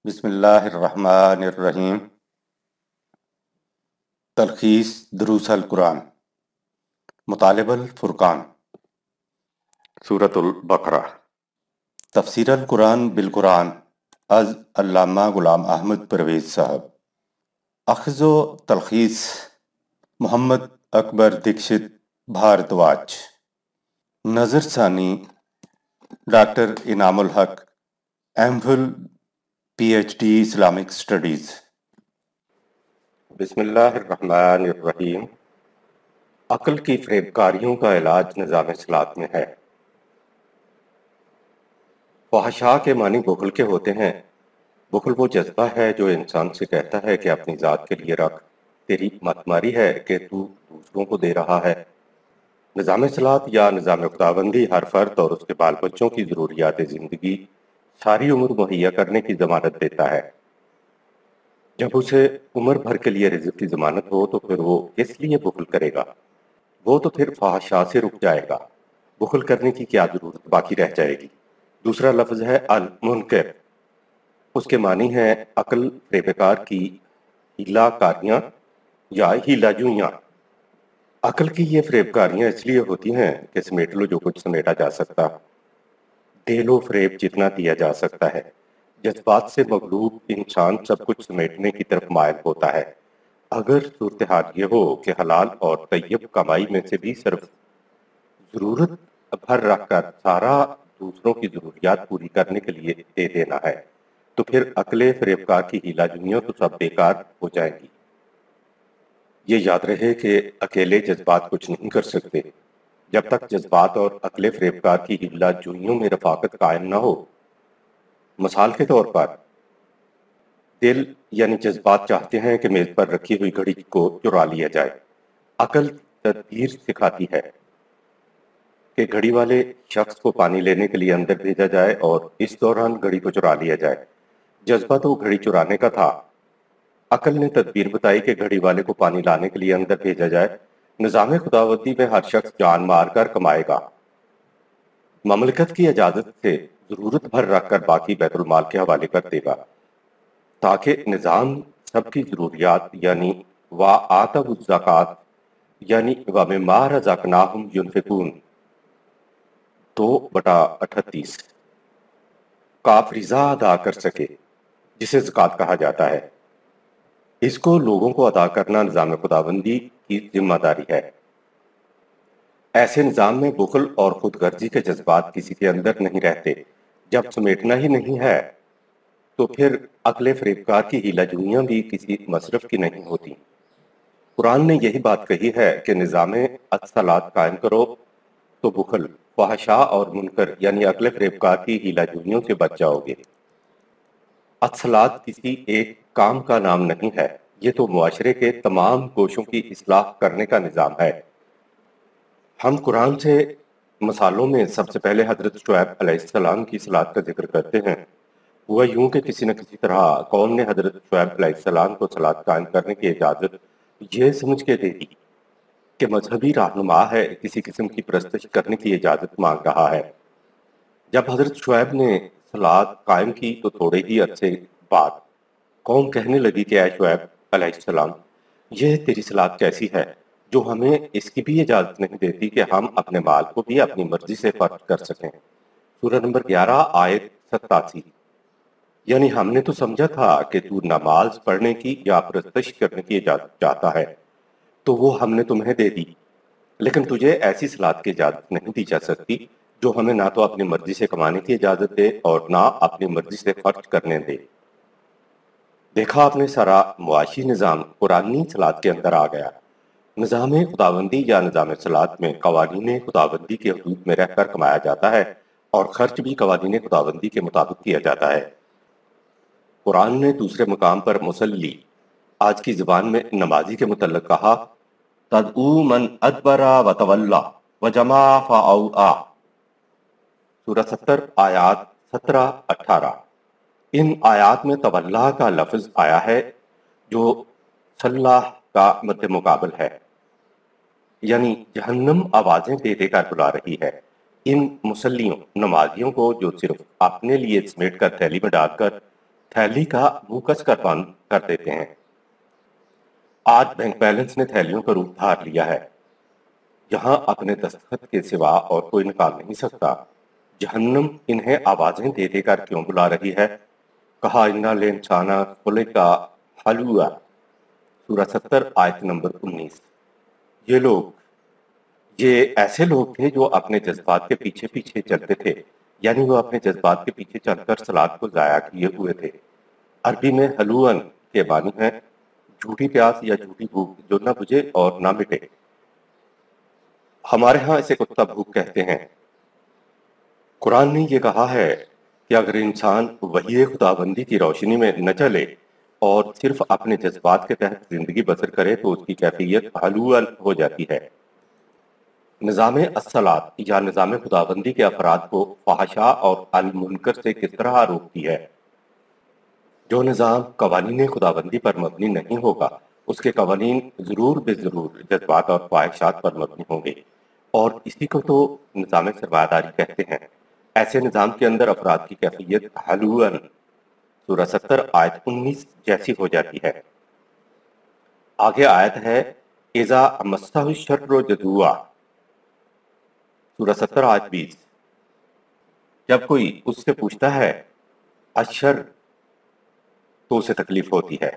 بسم اللہ الرحمن الرحیم۔ تلخیص دروس القرآن، مطالب الفرقان، سورۃ البقرہ۔ تفسیر القرآن بالقرآن از علامہ غلام احمد پرویز صاحب۔ اخذ و تلخیص محمد اکبر دکشت بھارتواج۔ نظر ثانی doctor Inam ul Haq, M Phil P H D Islamic studies. بسم اللہ الرحمن الرحیم۔ عقل کی فریب کاریوں کا علاج نظام اصلاحات میں ہے۔ فحشاء کے معنی بخل کے ہوتے ہیں۔ بخل وہ جذبہ ہے جو انسان سے کہتا ہے کہ اپنی ذات کے لیے رکھ، تیری مت ماری ہے کہ تو دوسروں کو دے رہا ہے۔ نظام اصلاحات یا نظام خداوندی ہر فرد اور اس کے بال بچوں کی ضروریات زندگی ساری عمر مہیا کرنے کی ضمانت دیتا ہے۔ جب اسے عمر بھر کے لیے رزق کی ضمانت ہو تو پھر وہ کس لیے بخل کرے گا؟ وہ تو پھر فحشاء سے رک جائے گا۔ بخل کرنے کی کیا ضرورت باقی رہ جائے گی؟ دوسرا لفظ ہے المنکر۔ اس کے معنی ہے عقل فریبکار کی ہیلا کاریاں یا ہیلا جوئیاں۔ عقل کی یہ فریب کاریاں اس لیے ہوتی ہیں کہ سمیٹ لو جو کچھ سمیٹا جا سکتا، دے لو فریب جتنا دیا جا سکتا ہے۔ جذبات سے مغلوب انسان سب کچھ سمیٹنے کی طرف مائل ہوتا ہے۔ اگر صورتحال یہ ہو کہ حلال اور طیب کمائی میں سے بھی صرف ضرورت بھر رکھ کر سارا دوسروں کی ضروریات پوری کرنے کے لیے دے دینا ہے تو پھر عقل فریبکار کی ہیلا جوئیاں تو سب بیکار ہو جائیں گی۔ یہ یاد رہے کہ اکیلے جذبات کچھ نہیں کر سکتے۔ جب تک جذبات اور عقل فریبکار کی ہیلا جوئیوں میں رفاقت قائم نہ ہو۔ مثال کے طور پر دل یعنی جذبات چاہتے ہیں کہ میز پر رکھی ہوئی گھڑی کو چرا لیا جائے۔ عقل تدبیر سکھاتی ہے کہ گھڑی والے شخص کو پانی لینے کے لیے اندر بھیجا جائے اور اس دوران گھڑی کو چرا لیا جائے۔ جذبہ تو گھڑی چرانے کا تھا۔ عقل نے تدبیر بتائی کہ گھڑی والے کو پانی لانے کے لیے اندر بھیجا جائے۔ نظام خداوندی میں ہر شخص جان مار کر کمائے گا۔ مملکت کی اجازت سے ضرورت بھر رکھ کر باقی بیت المال کے حوالے کر دے گا تاکہ نظام سب کی ضروریات یعنی وَآتَوُا الزَّکَاۃ یعنی وَمِمَّا رَزَقْنَاهُمْ يُنْفِقُونَ 2/38 کا فریضہ ادا کر سکے، جسے زکوٰۃ کہا جاتا ہے۔ اس کو لوگوں کو ادا کرنا نظام خداوندی کی ذمہ داری ہے۔ ایسے نظام میں بخل اور خود غرضی کے جذبات کسی کے اندر نہیں رہتے۔ جب سمیٹنا ہی نہیں ہے تو پھر عقل فریبکار کی ہیلا جوئیاں بھی کسی مصرف کی نہیں ہوتی۔ قرآن نے یہی بات کہی ہے کہ نظام اصلاحات قائم کرو تو بخل، فحشاء اور منکر یعنی عقل فریبکار کی ہیلا جوئیوں سے بچ جاؤ گے۔ اصلاحات کسی ایک کام کا نام نہیں ہے، یہ تو معاشرے کے تمام گوشوں کی اصلاح کرنے کا نظام ہے۔ ہم قرآن سے مثالوں میں سب سے پہلے حضرت شعیب علیہ السلام کی اصلاحات کا ذکر کرتے ہیں۔ ہوا یوں کہ کسی نہ کسی طرح قوم نے حضرت شعیب علیہ السلام کو صلاۃ قائم کرنے کی اجازت یہ سمجھ کے دے دی کہ مذہبی رہنما ہے، کسی قسم کی پرستش کرنے کی اجازت مانگ رہا ہے۔ جب حضرت شعیب نے صلاۃ قائم کی تو تھوڑے ہی عرصے بعد قوم کہنے لگی کہ اے شعیب علیہ السلام، یہ تیری صلاۃ کیسی ہے جو ہمیں اس کی بھی اجازت نہیں دیتی کہ ہم اپنے مال کو بھی اپنی مرضی سے خرچ کر سکیں۔ سورہ نمبر 11 آیت 87۔ یعنی ہم نے تو سمجھا تھا کہ تو نماز پڑھنے کی یا پرستش کرنے کی اجازت چاہتا ہے تو وہ ہم نے تمہیں دے دی، لیکن تجھے ایسی صلاۃ کی اجازت نہیں دی جا سکتی جو ہمیں نہ تو اپنی مرضی سے کمانے کی اجازت دے اور نہ اپنی مرضی سے خرچ کرنے دے۔ دیکھا آپ نے، سارا معاشی نظام قرآنی صلاۃ کے اندر آ گیا۔ نظام خداوندی یا نظام صلاۃ میں قوانین خداوندی کے حدود میں رہ کر کمایا جاتا ہے اور خرچ بھی قوانین خداوندی کے مطابق کیا جاتا ہے۔ قرآن نے دوسرے مقام پر مصلی، آج کی زبان میں نمازی کے متعلق کہا تدعو من ادبر وتولی وجمع فاوعی۔ سورہ 70 آیات 17-18۔ ان آیات میں تولا کا لفظ آیا ہے جو صلاح کا مد مقابل ہے، یعنی جہنم آوازیں دے دے کر بلا رہی ہے ان مسلیوں نمازیوں کو جو صرف اپنے لیے سمیٹ کر تھیلی میں ڈال کر تھیلی کا منہ کس کر بند کر دیتے ہیں۔ آج بینک بیلنس نے تھیلیوں کا روپ دھار لیا ہے۔ یہاں اپنے دستخط کے سوا اور کوئی نکال نہیں سکتا۔ جہنم انہیں آوازیں دے دے کر کیوں بلا رہی ہے؟ کہا اِنَّ الْإِنسَانَ خُلِقَ ہلوعا، سورہ 70 آیت نمبر 19۔ یہ ایسے لوگ تھے جو اپنے جذبات کے پیچھے پیچھے چلتے تھے، یعنی وہ اپنے جذبات کے پیچھے چل کر صلات کو ضائع کیے ہوئے تھے۔ عربی میں ہلوعن کے معنی ہیں جھوٹی پیاس یا جھوٹی بھوک جو نہ بجھے اور نہ مٹے۔ ہمارے ہاں اسے کتا بھوک کہتے ہیں۔ قرآن نے یہ کہا ہے کہ اگر انسان وحی خداوندی کی روشنی میں نہ چلے اور صرف اپنے جذبات کے تحت زندگی بسر کرے تو اس کی کیفیت حلوعن ہو جاتی ہے۔ نظام الصلاۃ یا نظام خداوندی کے افراد کو فحشاء اور المنکر سے کس طرح روکتی ہے؟ جو نظام قوانین خداوندی پر مبنی نہیں ہوگا اس کے قوانین ضرور بے ضرور جذبات اور خواہشات پر مبنی ہوں گے، اور اسی کو تو نظام سرمایہ داری کہتے ہیں۔ ایسے نظام کے اندر افراد کی کیفیت حلوعن سورہ 70 آیت 19 جیسی ہو جاتی ہے۔ آگے آیت ہے اذا مسہ الشر جزوعا، سورہ 70 آیت 20۔ جب کوئی اس سے پوچھتا ہے اشر تو اسے تکلیف ہوتی ہے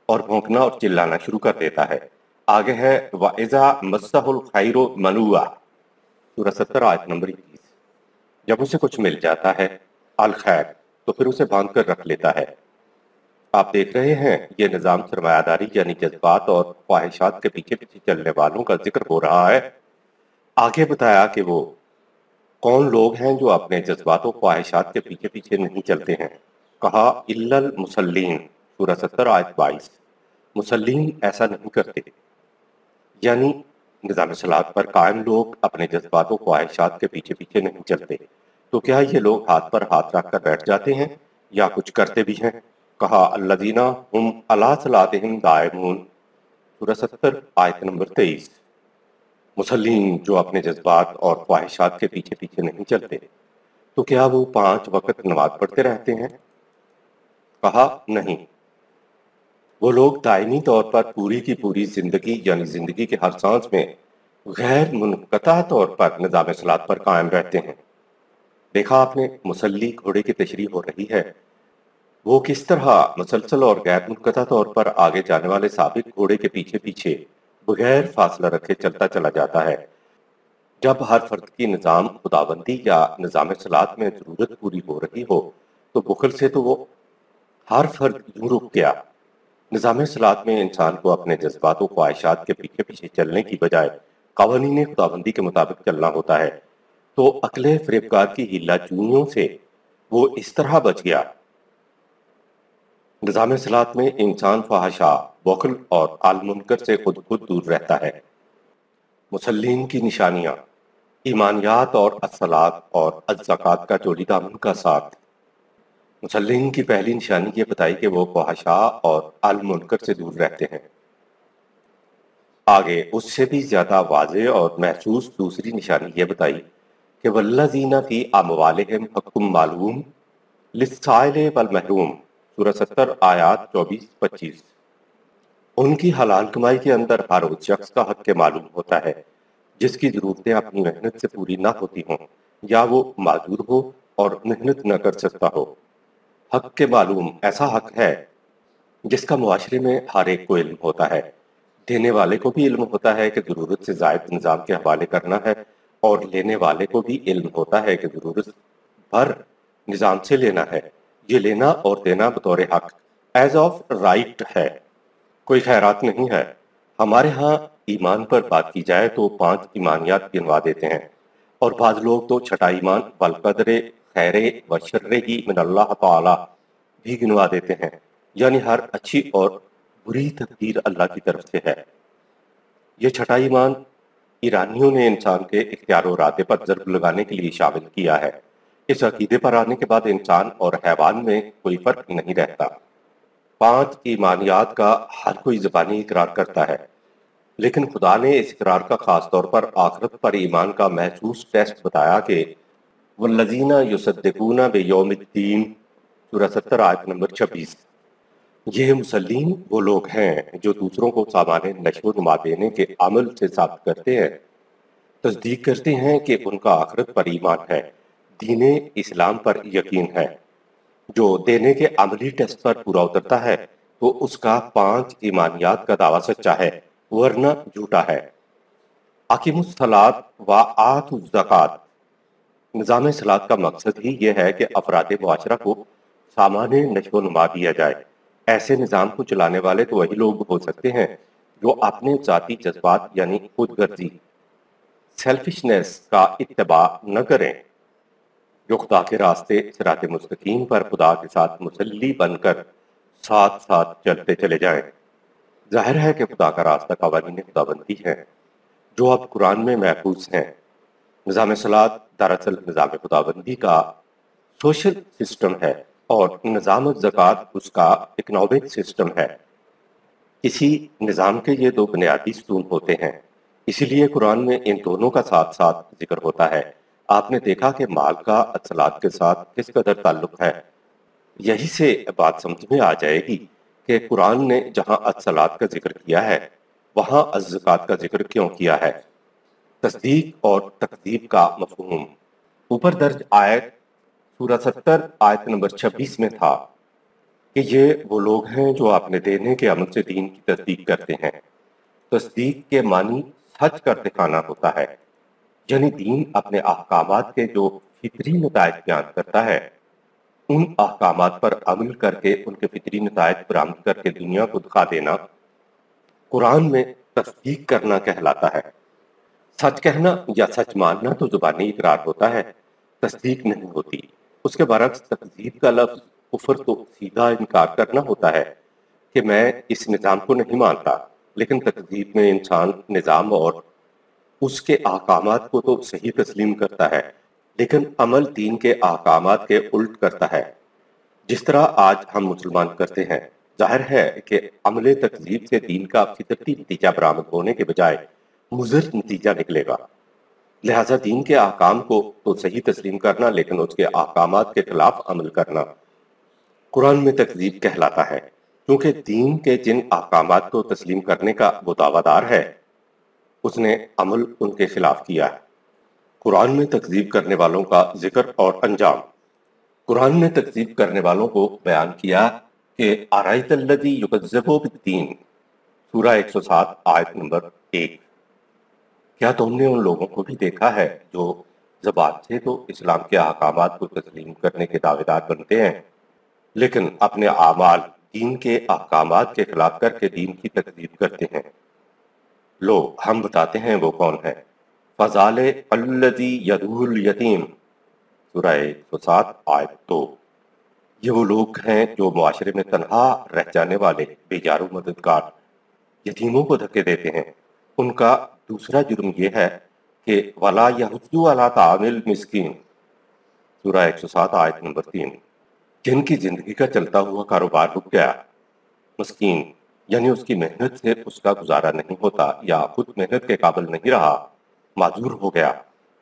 اور بھونکنا اور چلانا شروع کر دیتا ہے۔ آگے ہے وَإِذَا مَسَّهُ الْخَيْرُ مَنُوعًا، سورہ 70 آیت نمبر 21۔ جب اسے کچھ مل جاتا ہے الخیر تو پھر اسے باندھ کر رکھ لیتا ہے۔ آپ دیکھ رہے ہیں یہ نظام سرمایہ داری یعنی جذبات اور خواہشات کے پیچھے پیچھے چلنے والوں کا ذکر ہو رہا ہے۔ آگے بتایا کہ وہ کون لوگ ہیں جو اپنے جذبات و خواہشات کے پیچھے پیچھے نہیں چلتے ہیں۔ کہا الا المصلین، سورہ 70 آیت 22۔ مسلین ایسا نہیں کرتے، یعنی نظام صلاۃ پر قائم لوگ اپنے جذبات و خواہشات کے پیچھے پیچھے نہیں چلتے۔ تو کیا یہ لوگ ہاتھ پر ہاتھ رکھ کر بیٹھ جاتے ہیں یا کچھ کرتے بھی ہیں؟ کہا الذین ھم علی صلاتہم دائمون، سورہ 70 آیت نمبر 23۔ مسلین جو اپنے جذبات اور خواہشات کے پیچھے پیچھے نہیں چلتے، تو کیا وہ 5 وقت نماز پڑھتے رہتے ہیں؟ کہا نہیں، وہ لوگ دائمی طور پر پوری کی پوری زندگی یعنی زندگی کے ہر سانس میں غیر منقطع طور پر نظام صلاۃ پر قائم رہتے ہیں۔ دیکھا آپ نے مسلی گھوڑے کی تشریح ہو رہی ہے، وہ کس طرح مسلسل اور غیر منقطع طور پر آگے جانے والے ثابت گھوڑے کے پیچھے پیچھے بغیر فاصلہ رکھے چلتا چلا جاتا ہے۔ جب ہر فرد کی نظام خداوندی یا نظام صلاۃ میں ضرورت پوری ہو رہی ہو تو بخل سے تو وہ ہر فرد یوں رک گیا۔ نظام صلاۃ میں انسان کو اپنے جذبات و خواہشات کے پیچھے پیچھے چلنے کی بجائے قوانین خداوندی کے مطابق چلنا ہوتا ہے، تو عقل فریبکار کی ہیلا چونیوں سے وہ اس طرح بچ گیا۔ نظام صلاۃ میں انسان فحشاء، بخل اور المنکر سے خود دور رہتا ہے۔ مسلین کی نشانیاں ایمانیات اور الصلاۃ اور الزکوٰۃ کا جوڑی دامن کا ساتھ۔ مسلین کی پہلی نشانی یہ بتائی کہ وہ فحشاء اور المنکر سے دور رہتے ہیں۔ آگے اس سے بھی زیادہ واضح اور محسوس دوسری نشانی یہ بتائی کہ والذین فی اموالہم حق معلوم للسائل والمحروم، سورہ 70 آیات 24-25۔ ان کی حلال کمائی کے اندر ہر اس شخص کا حق معلوم ہوتا ہے جس کی ضرورتیں اپنی محنت سے پوری نہ ہوتی ہوں یا وہ معذور ہو اور محنت نہ کر سکتا ہو۔ حق کے معلوم ایسا حق ہے جس کا معاشرے میں ہر ایک کو علم ہوتا ہے۔ دینے والے کو بھی علم ہوتا ہے کہ ضرورت سے زائد نظام کے حوالے کرنا ہے، اور لینے والے کو بھی علم ہوتا ہے کہ ضرورت بھر نظام سے لینا ہے۔ یہ لینا اور دینا بطور حق ایز آف رائٹ ہے، کوئی خیرات نہیں ہے۔ ہمارے ہاں ایمان پر بات کی جائے تو 5 ایمانیات گنوا دیتے ہیں، اور بعض لوگ تو چھٹا ایمان والقدر خیر و شر ہی من اللہ تعالی بھی گنوا دیتے ہیں، یعنی ہر اچھی اور بری تقدیر اللہ کی طرف سے ہے۔ یہ چھٹا ایمان ایرانیوں نے انسان کے اختیار و ارادے پر ضرب لگانے کے لیے شامل کیا ہے۔ اس عقیدے پر آنے کے بعد انسان اور حیوان میں کوئی فرق نہیں رہتا۔ 5 ایمانیات کا ہر کوئی زبانی اقرار کرتا ہے، لیکن خدا نے اس اقرار کا خاص طور پر آخرت پر ایمان کا محسوس ٹیسٹ بتایا کہ والذین یصدقون بیوم الدین، سورہ 70 آیت نمبر 26۔ یہ مسلم وہ لوگ ہیں جو دوسروں کو سامان نشو و نما دینے کے عمل سے ثابت کرتے ہیں، تصدیق کرتے ہیں کہ ان کا آخرت پر ایمان ہے، دین اسلام پر یقین ہے۔ جو دینے کے عملی ٹیسٹ پر پورا اترتا ہے تو اس کا 5 ایمانیات کا دعویٰ سچا ہے ورنہ جھوٹا ہے۔ اقیم الصلاۃ و آتوا الزکوٰۃ، نظام صلاۃ کا مقصد ہی یہ ہے کہ افراد معاشرہ کو سامان نشو و نما دیا جائے۔ ایسے نظام کو چلانے والے تو وہی لوگ ہو سکتے ہیں جو اپنے ذاتی جذبات یعنی خود غرضی، سیلفشنس کا اتباع نہ کریں، جو خدا کے راستے صراط مستقیم پر خدا کے ساتھ مسلی بن کر ساتھ ساتھ چلتے چلے جائیں۔ ظاہر ہے کہ خدا کا راستہ قوانین خداوندی ہے جو اب قرآن میں محفوظ ہیں۔ نظام صلاۃ دراصل نظام خداوندی کا سوشل سسٹم ہے اور نظام زکوٰۃ اس کا اکنامک سسٹم ہے۔ کسی نظام کے یہ 2 بنیادی ستون ہوتے ہیں، اسی لیے قرآن میں ان دونوں کا ساتھ ساتھ ذکر ہوتا ہے۔ آپ نے دیکھا کہ مال کا اصلاحات کے ساتھ کس قدر تعلق ہے۔ یہی سے بات سمجھ میں آ جائے گی کہ قرآن نے جہاں اصلاحات کا ذکر کیا ہے وہاں الزکوٰۃ کا ذکر کیوں کیا ہے۔ تصدیق اور تکذیب کا مفہوم اوپر درج آیت سورہ 70 آیت نمبر 26 میں تھا کہ یہ وہ لوگ ہیں جو اپنے دینے کے عمل سے دین کی تصدیق کرتے ہیں۔ تصدیق کے معنی سچ کا دکھانا ہوتا ہے، یعنی دین اپنے احکامات کے جو فطری نتائج بیان کرتا ہے ان احکامات پر عمل کر کے ان کے فطری نتائج برآمد کر کے دنیا کو دکھا دینا قرآن میں تصدیق کرنا کہلاتا ہے۔ سچ کہنا یا سچ ماننا تو زبانی اقرار ہوتا ہے، تصدیق نہیں ہوتی۔ اس کے برعکس تکذیب کا لفظ کفر تو سیدھا انکار کرنا ہوتا ہے کہ میں اس نظام کو نہیں مانتا، لیکن تکذیب میں انسان نظام اور اس کے احکامات کو تو صحیح تسلیم کرتا ہے لیکن عمل دین کے احکامات کے الٹ کرتا ہے، جس طرح آج ہم مسلمان کرتے ہیں۔ ظاہر ہے کہ عمل تکذیب سے دین کا فطرتی نتیجہ برآمد ہونے کے بجائے مضر نتیجہ نکلے گا۔ لہٰذا دین کے احکام کو تو صحیح تسلیم کرنا لیکن اس کے احکامات کے خلاف عمل کرنا قرآن میں تکذیب کہلاتا ہے، کیونکہ دین کے جن احکامات کو تسلیم کرنے کا وہ دعویٰ دار ہے اس نے عمل ان کے خلاف کیا ہے۔ قرآن میں تکذیب کرنے والوں کا ذکر اور انجام۔ قرآن نے تکذیب کرنے والوں کو بیان کیا کہ ارأیت الذی یکذب بالدین، سورہ 107 آیت نمبر 1۔ کیا تم نے ان لوگوں کو بھی دیکھا ہے جو زبان سے تو اسلام کے احکامات کو تسلیم کرنے کے دعوے دار بنتے ہیں لیکن اپنے اعمال دین کے احکامات کے خلاف کر کے دین کی تکذیب کرتے ہیں؟ لو ہم بتاتے ہیں وہ کون ہے۔ فَذَلِكَ الَّذِي يَدُعُّ الْيَتِيمَ، سورہ 107 آیت 2۔ یہ وہ لوگ ہیں جو معاشرے میں تنہا رہ جانے والے بے یار و مددگار یتیموں کو دھکے دیتے ہیں۔ ان کا دوسرا جرم یہ ہے کہ وَلَا يَحُضُّ عَلَىٰ طَعَامِ الْمِسْكِينِ، سورہ 107 آیت نمبر 3۔ جن کی زندگی کا چلتا ہوا کاروبار رک گیا، مسکین یعنی اس کی محنت سے اس کا گزارا نہیں ہوتا یا خود محنت کے قابل نہیں رہا، معذور ہو گیا،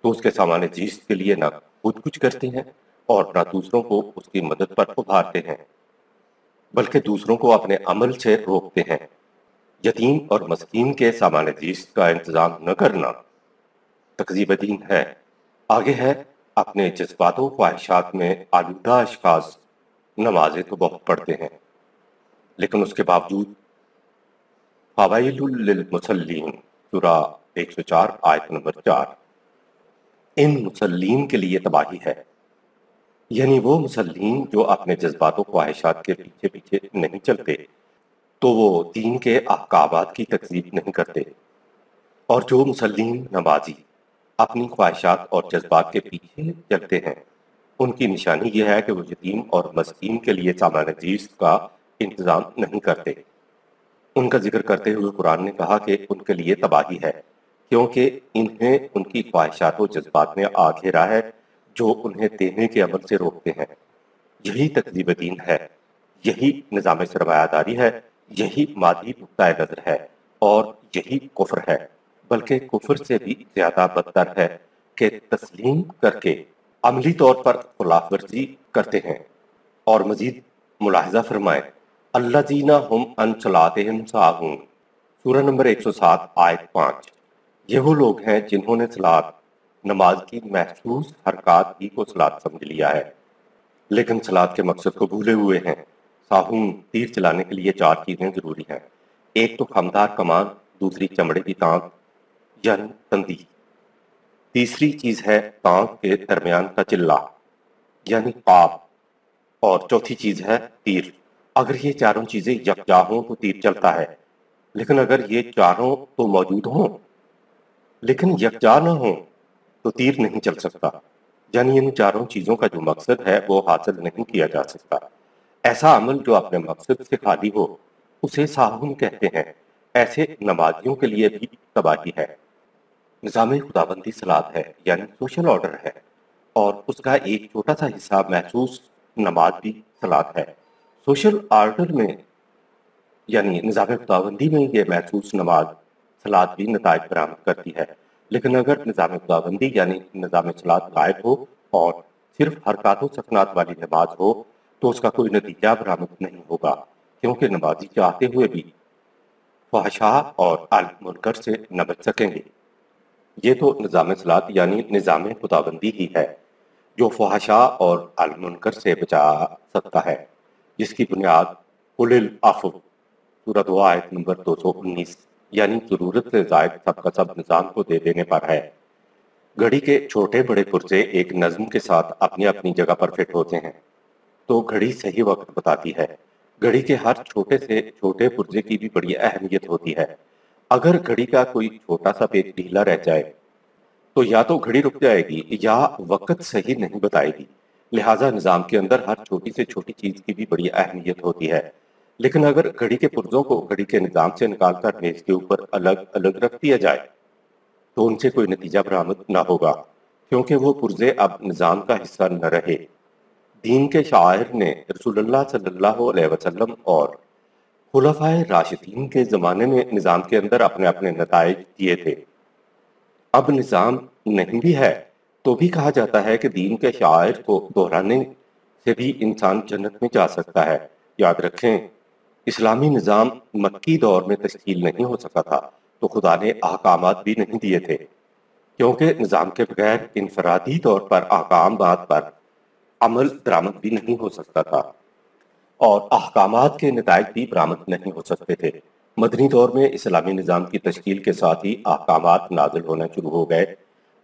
تو اس کے سامان زیست کے لیے نہ خود کچھ کرتے ہیں اور نہ دوسروں کو اس کی مدد پر ابھارتے ہیں بلکہ دوسروں کو اپنے عمل سے روکتے ہیں۔ یتیم اور مسکین کے سامان زیست کا انتظام نہ کرنا تکذیب دین ہے۔ آگے ہے اپنے جذبات و خواہشات میں آلودہ اشخاص نمازیں تو بہت پڑھتے ہیں لیکن اس کے باوجود فویل للمصلین، سورہ 104 آیت نمبر 4۔ ان مصلین کے لیے تباہی ہے، یعنی وہ مصلین جو اپنے جذبات و خواہشات کے پیچھے پیچھے نہیں چلتے تو وہ دین کے احکامات کی تکذیب نہیں کرتے، اور جو مصلین نمازی اپنی خواہشات اور جذبات کے پیچھے چلتے ہیں ان کی نشانی یہ ہے کہ وہ یتیم اور مسکین کے لیے سامان زیست کا انتظام نہیں کرتے۔ ان کا ذکر کرتے ہوئے قرآن نے کہا کہ ان کے لیے تباہی ہے کیونکہ انہیں ان کی خواہشات و جذبات میں آ گھیرا ہے جو انہیں دینے کے عمل سے روکتے ہیں۔ یہی تکذیب دین ہے، یہی نظام سرمایہ داری ہے، یہی مادی نقطۂ نظر ہے اور یہی کفر ہے، بلکہ کفر سے بھی زیادہ بدتر ہے کہ تسلیم کر کے عملی طور پر خلاف ورزی کرتے ہیں۔ اور مزید ملاحظہ فرمائیں الذین ہم عن صلاتہم ساہون، سورہ نمبر 107 آیت 5۔ یہ وہ لوگ ہیں جنہوں نے صلاۃ نماز کی محسوس حرکات ہی کو صلاۃ سمجھ لیا ہے، لیکن صلاۃ کے مقصد کو بھولے ہوئے ہیں۔ ساہون، تیر چلانے کے لیے 4 چیزیں ضروری ہیں۔ ایک تو خمدار کمان، دوسری چمڑے کی تانک یعنی تندی، تیسری چیز ہے تانک کے درمیان کا چلہ یعنی قاب، اور چوتھی چیز ہے تیر۔ اگر یہ چاروں چیزیں یکجا ہوں تو تیر چلتا ہے، لیکن اگر یہ چاروں تو موجود ہوں لیکن یکجا نہ ہوں تو تیر نہیں چل سکتا، یعنی ان چاروں چیزوں کا جو مقصد ہے وہ حاصل نہیں کیا جا سکتا۔ ایسا عمل جو اپنے مقصد سے خالی ہو اسے ساہون کہتے ہیں۔ ایسے نمازیوں کے لیے بھی تباہی ہے۔ نظام خداوندی صلاۃ ہے یعنی سوشل آرڈر ہے، اور اس کا ایک چھوٹا سا حصہ محسوس نماز بھی صلاۃ ہے۔ سوشل آرڈر میں یعنی نظام خداوندی میں یہ محسوس نماز صلاۃ بھی نتائج برآمد کرتی ہے، لیکن اگر نظام خداوندی یعنی نظام صلاۃ غائب ہو اور صرف حرکات و سکنات والی نماز ہو تو اس کا کوئی نتیجہ برآمد نہیں ہوگا، کیونکہ نمازی چاہتے ہوئے بھی فحشاء اور منکر سے نہ بچ سکیں گے۔ یہ تو نظام صلاۃ یعنی نظام خداوندی ہی ہے جو فحشاء اور المنکر سے بچا سکتا ہے، جس کی بنیاد قل العفو، سورہ 2 آیت نمبر 219 یعنی ضرورت سے زائد سب کا سب نظام کو دے دینے پر ہے۔ گھڑی کے چھوٹے بڑے پرزے ایک نظم کے ساتھ اپنی اپنی جگہ پر فٹ ہوتے ہیں تو گھڑی صحیح وقت بتاتی ہے۔ گھڑی کے ہر چھوٹے سے چھوٹے پرزے کی بھی بڑی اہمیت ہوتی ہے۔ اگر گھڑی کا کوئی چھوٹا سا پیچ ڈھیلا رہ جائے تو یا تو گھڑی رک جائے گی یا وقت صحیح نہیں بتائے گی۔ لہٰذا نظام کے اندر ہر چھوٹی سے چھوٹی چیز کی بھی بڑی اہمیت ہوتی ہے، لیکن اگر گھڑی کے پرزوں کو گھڑی کے نظام سے نکال کر میز کے اوپر الگ الگ رکھ دیا جائے تو ان سے کوئی نتیجہ برآمد نہ ہوگا، کیونکہ وہ پرزے اب نظام کا حصہ نہ رہے۔ دین کے شاعر نے رسول اللہ صلی اللہ علیہ وسلم اور خلفائے راشدین کے زمانے میں نظام کے اندر اپنے اپنے نتائج دیے تھے۔ اب نظام نہیں بھی ہے تو بھی کہا جاتا ہے کہ دین کے شاعر کو دہرانے سے بھی انسان جنت میں جا سکتا ہے۔ یاد رکھیں، اسلامی نظام مکی دور میں تشکیل نہیں ہو سکا تھا تو خدا نے احکامات بھی نہیں دیے تھے، کیونکہ نظام کے بغیر انفرادی طور پر احکامات پر عمل درآمد بھی نہیں ہو سکتا تھا اور احکامات کے نتائج بھی برآمد نہیں ہو سکتے تھے۔ مدنی دور میں اسلامی نظام کی تشکیل کے ساتھ ہی احکامات نازل ہونا شروع ہو گئے۔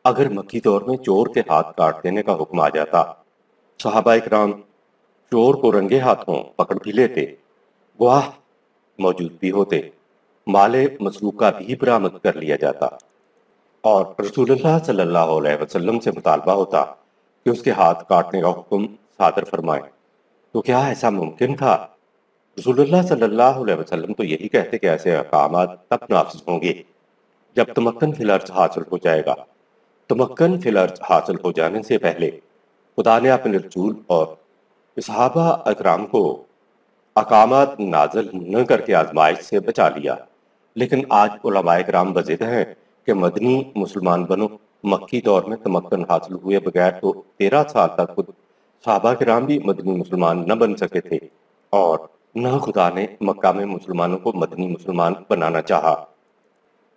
اگر مکی دور میں چور کے ہاتھ کاٹ دینے کا حکم آ جاتا، صحابہ اکرام چور کو رنگے ہاتھوں پکڑ بھی لیتے، گواہ موجود بھی ہوتے، مال مسروقہ بھی برآمد کر لیا جاتا اور رسول اللہ صلی اللہ علیہ وسلم سے مطالبہ ہوتا کہ اس کے ہاتھ کاٹنے کا حکم صادر فرمائیں، تو کیا ایسا ممکن تھا؟ رسول اللہ صلی اللہ علیہ وسلم تو یہی کہتے کہ ایسے احکامات تب نافذ ہوں گے جب تمکن فی الارض حاصل ہو جائے گا۔ تمکن فی الارض حاصل ہو جانے سے پہلے خدا نے اپنے رسول اور صحابہ اکرام کو احکامات نازل نہ کر کے آزمائش سے بچا لیا، لیکن آج علماء اکرام بضد ہیں کہ مدنی مسلمان بنو، مکی دور میں تمکن حاصل ہوئے بغیر تو 13 سال تک خود صحابہ کرام بھی مدنی مسلمان نہ بن سکے تھے، اور نہ خدا نے مکہ میں مسلمانوں کو مدنی مسلمان بنانا چاہا۔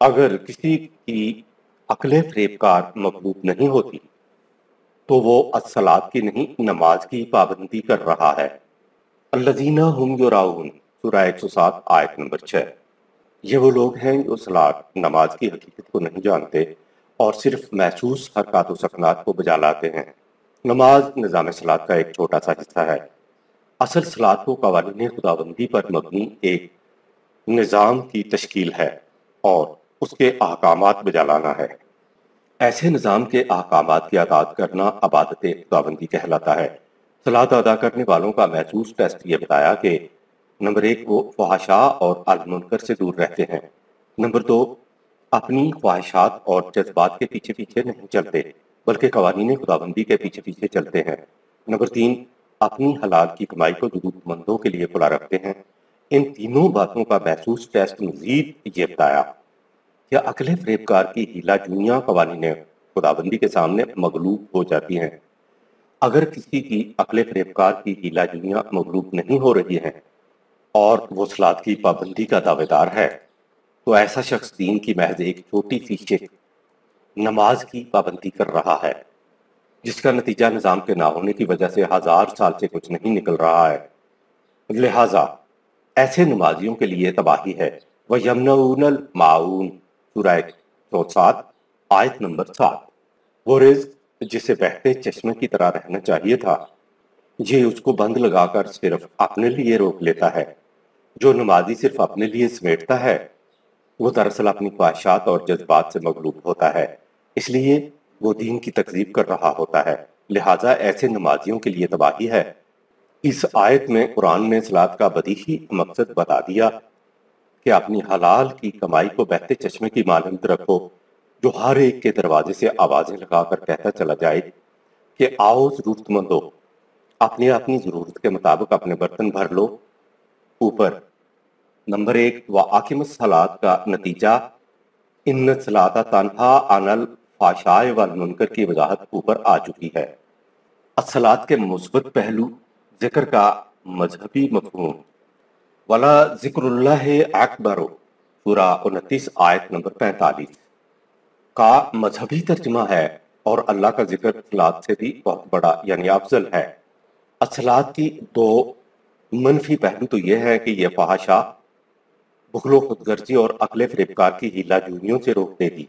اگر کسی کی عقل فریب کار مغلوب نہیں ہوتی تو وہ الصلاۃ کی نہیں نماز کی پابندی کر رہا ہے۔ الذین ہم یراؤن، سورہ 107 آیت نمبر 6۔ یہ وہ لوگ ہیں جو صلاۃ نماز کی حقیقت کو نہیں جانتے اور صرف محسوس حرکات و سکنات کو بجا لاتے ہیں۔ نماز نظام صلاۃ کا ایک چھوٹا سا حصہ ہے۔ اصل صلاۃ کو قوانین خداوندی پر مبنی ایک نظام کی تشکیل ہے اور اس کے احکامات بجا لانا ہے۔ ایسے نظام کے احکامات کی اطاعت کرنا عبادت خداوندی کہلاتا ہے۔ صلاۃ ادا کرنے والوں کا محسوس ٹیسٹ یہ بتایا کہ نمبر 1 وہ فحشاء اور المنکر سے دور رہتے ہیں، نمبر 2 اپنی خواہشات اور جذبات کے پیچھے پیچھے نہیں چلتے بلکہ قوانین خداوندی کے پیچھے پیچھے چلتے ہیں، نمبر 3 اپنی حلال کی کمائی کو ضرورت مندوں کے لیے کھلا رکھتے ہیں۔ ان تینوں باتوں کا محسوس ٹیسٹ مزید یہ بتایا کہ عقل فریب کار کی ہیلا جوئیاں قوانین خداوندی کے سامنے مغلوب ہو جاتی ہیں اگر کسی کی عقل فریبکار کی ہیلا جوئیاں مغلوب نہیں ہو رہی ہیں اور وہ صلاۃ کی پابندی کا دعوے دار ہے تو ایسا شخص دین کی محض ایک چھوٹی سی شق نماز کی پابندی کر رہا ہے، جس کا نتیجہ نظام کے نہ ہونے کی وجہ سے 1000 سال سے کچھ نہیں نکل رہا ہے۔ لہٰذا ایسے نمازیوں کے لیے تباہی ہے۔ وَيَمْنَعُونَ الْمَاعُونَ سورہ 107 آیت نمبر 7۔ وہ رزق جسے بہتے چشمے کی طرح رہنا چاہیے تھا، یہ اس کو بند لگا کر صرف اپنے لیے روک لیتا ہے۔ جو نمازی صرف اپنے لیے سمیٹتا ہے وہ دراصل اپنی خواہشات اور جذبات سے مغلوب ہوتا ہے، اس لیے وہ دین کی تکذیب کر رہا ہوتا ہے۔ لہٰذا ایسے نمازیوں کے لیے تباہی ہے۔ اس آیت میں قرآن نے صلاۃ کا بدیہی مقصد بتا دیا کہ اپنی حلال کی کمائی کو بہتے چشمے کی مانند رکھو، جو ہر ایک کے دروازے سے آوازیں لگا کر کہتا چلا جائے کہ آؤ ضرورت مندو، اپنی اپنی ضرورت کے مطابق اپنے برتن بھر لو۔ اوپر نمبر 1 وَأَقِمِ الصَّلَاةَ کا نتیجہ ان الصلاۃ تنہا عن الفحشاء والمنکر کی وضاحت اوپر آ چکی ہے۔ الصلاۃ کے مثبت پہلو ذکر کا مذہبی مفہوم۔ وَلَا ذِكْرُ اللَّهِ أَكْبَرُ سورہ 29 آیت نمبر 45 کا مذہبی ترجمہ ہے، اور اللہ کا ذکر صلاۃ سے بھی بہت بڑا یعنی افضل ہے۔ الصلاۃ کی دو منفی پہلو تو یہ ہے کہ یہ فحشاء، بخل و خود غرضی اور عقل فریبکار کی ہیلا جوئیوں سے روک دے گی،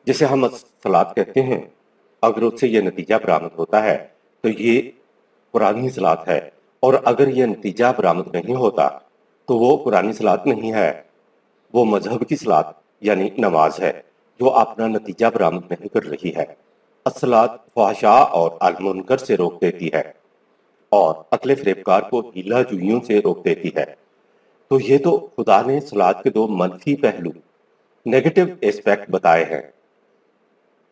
جسے ہم صلاۃ کہتے ہیں۔ اگر اس سے یہ نتیجہ برآمد ہوتا ہے تو یہ قرآنی صلاۃ ہے، اور اگر یہ نتیجہ برآمد نہیں ہوتا تو وہ قرآنی صلاۃ نہیں ہے، وہ مذہب کی صلاۃ یعنی نماز ہے جو اپنا نتیجہ برآمد نہیں کر رہی ہے۔ الصلاۃ فحشاء اور المنکر سے روک دیتی ہے اور عقل فریبکار کو ہیلا جوئیوں سے روک دیتی ہے۔ تو یہ تو خدا نے صلاۃ کے دو منفی پہلو نیگیٹو اسپیکٹ بتائے ہیں۔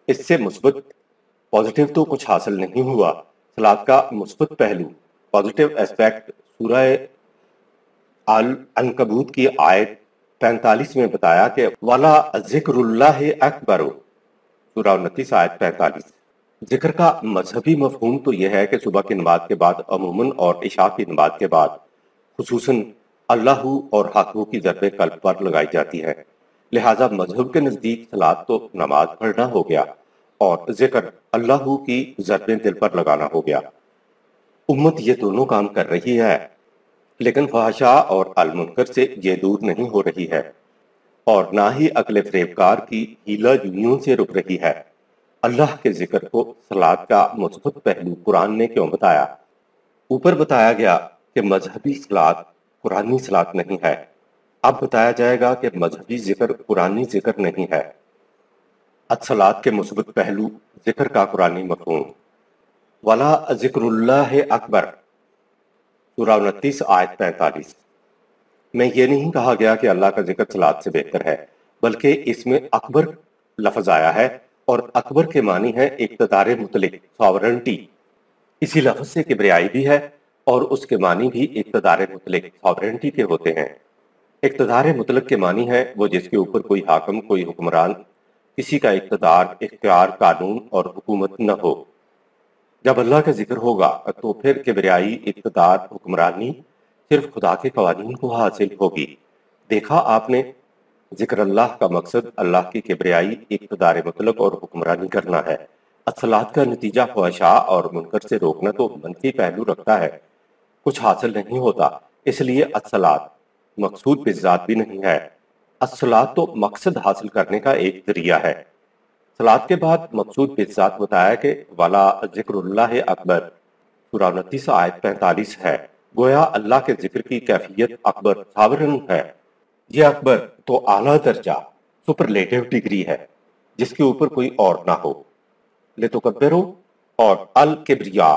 اس سے مثبت پازیٹیو تو کچھ حاصل نہیں ہوا۔ صلاۃ کا مثبت پہلو پازیٹیو اسپیکٹ سورہ العنکبوت کی آیت 45 میں بتایا کہ وَلَا ذِكْرُ اللَّهِ أَكْبَرُ سورہ 29 آیت 45۔ ذکر کا مذہبی مفہوم تو یہ ہے کہ صبح کی نماز کے بعد عموماً اور عشاء کی نماز کے بعد خصوصاً اللہ اور حق کی ضربیں قلب پر لگائی جاتی ہیں۔ لہٰذا مذہب کے نزدیک صلاۃ تو نماز پڑھنا ہو گیا اور ذکر اللہ کی ضربیں دل پر لگانا ہو گیا۔ امت یہ دونوں کام کر رہی ہے، لیکن فحشاء اور المنکر سے یہ دور نہیں ہو رہی ہے، اور نہ ہی عقل فریبکار کی ہیلا جوئیوں سے رک رہی ہے۔ اللہ کے ذکر کو صلاۃ کا مثبت پہلو قرآن نے کیوں بتایا؟ اوپر بتایا گیا کہ مذہبی صلاۃ قرآنی صلاۃ نہیں ہے۔ اب بتایا جائے گا کہ مذہبی ذکر قرآنی ذکر نہیں ہے۔ الصلاۃ کے مثبت پہلو ذکر کا قرآنی مفہوم۔ وَلَا ذِكْرُ اللَّهِ أَكْبَرُ سورہ 29 آیت 45 میں یہ نہیں کہا گیا کہ اللہ کا ذکر صلاۃ سے بہتر ہے، بلکہ اس میں اکبر لفظ آیا ہے، اور اکبر کے معنی ہے اقتدار مطلق، ساورنٹی۔ اسی لفظ سے کبریائی بھی ہے، اور اس کے معنی بھی اقتدار مطلق، ساورنٹی کے ہوتے ہیں۔ اقتدار مطلق کے معنی ہے وہ جس کے اوپر کوئی حاکم، کوئی حکمران، کسی کا اقتدار، اختیار، قانون اور حکومت نہ ہو۔ جب اللہ کا ذکر ہوگا تو پھر کبریائی، اقتدار، حکمرانی صرف خدا کے قوانین کو حاصل ہوگی۔ دیکھا آپ نے، ذکر اللہ کا مقصد اللہ کی کبریائی، اقتدار مطلق اور حکمرانی کرنا ہے۔ الصلاۃ کا نتیجہ فحشاء اور منکر سے روکنا تو منفی پہلو رکھتا ہے، کچھ حاصل نہیں ہوتا، اس لیے الصلاۃ مقصود بالذات بھی نہیں ہے۔ الصلاۃ تو مقصد حاصل کرنے کا ایک ذریعہ ہے۔ صلاۃ کے بعد مقصود بالذات بتایا کہ وَلَا ذِكْرُ اللَّهِ أَكْبَرُ سورہ 29 آیت 45 ہے۔ گویا اللہ کے ذکر کی کیفیت اکبر، ساورن ہے۔ یہ اکبر تو اعلیٰ درجہ، سپرلیٹو ڈگری ہے، جس کے اوپر کوئی اور نہ ہو۔ لِتُكَبِّرُوا اور الکبریا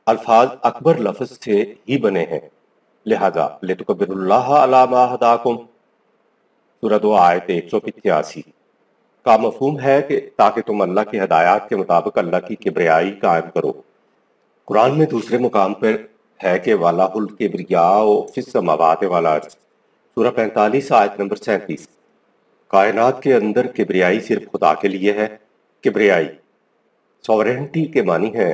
الفاظ اکبر لفظ سے ہی بنے ہیں، لہذا لِتُكَبِّرُوا اللَّهَ عَلَى مَا هَدَاكُمْ سورہ 2 آیت 185 کا مفہوم ہے کہ تاکہ تم اللہ کی ہدایات کے مطابق اللہ کی کبریائی قائم کرو۔ قرآن میں دوسرے مقام پر ہے کہ وَلَهُ الْكِبْرِيَاءُ فِي السَّمَاوَاتِ وَالْأَرْضِ سورہ 45 آیت نمبر 37۔ کائنات کے اندر کبریائی صرف خدا کے لیے ہے۔ کبریائی، ساورنٹی کے معنی ہے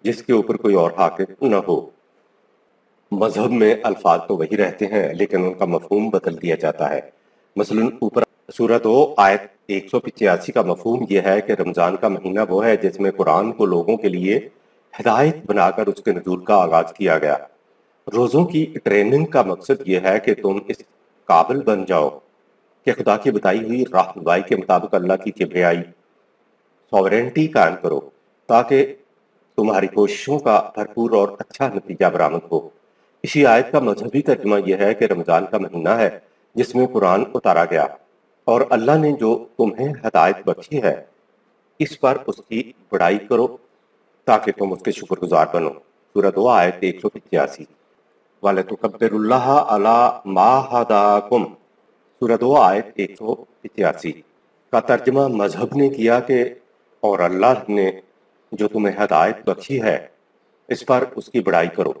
جس کے اوپر کوئی اور حاکم نہ ہو۔ مذہب میں الفاظ تو وہی رہتے ہیں لیکن ان کا مفہوم بدل دیا جاتا ہے۔ مثلا اوپر سورہ 2 آیت 185 کا مفہوم یہ ہے کہ رمضان کا مہینہ وہ ہے جس میں قرآن کو لوگوں کے لیے ہدایت بنا کر اس کے نزول کا آغاز کیا گیا۔ روزوں کی ٹریننگ کا مقصد یہ ہے کہ تم اس قابل بن جاؤ کہ خدا کی بتائی ہوئی رہنمائی کے مطابق اللہ کی کبریائی سوورنٹی قائم کرو تاکہ تمہاری کوششوں کا بھرپور اور اچھا نتیجہ برآمد ہو۔ اسی آیت کا مذہبی ترجمہ یہ ہے کہ رمضان کا مہینہ ہے جس میں قرآن اتارا گیا، اور اللہ نے جو تمہیں ہدایت بخشی ہے اس پر اس کی بڑائی کرو تاکہ تم اس کے شکر گزار بنو۔ سورہ 2 آیت 185۔ وَلَتُكَبِّرُوا اللَّهَ عَلَىٰ مَا هَدَاكُمْ سورہ 2 آیت 185 کا ترجمہ مذہب نے کیا کہ اور اللہ نے جو تمہیں ہدایت بخشی ہے اس پر اس کی بڑائی کرو،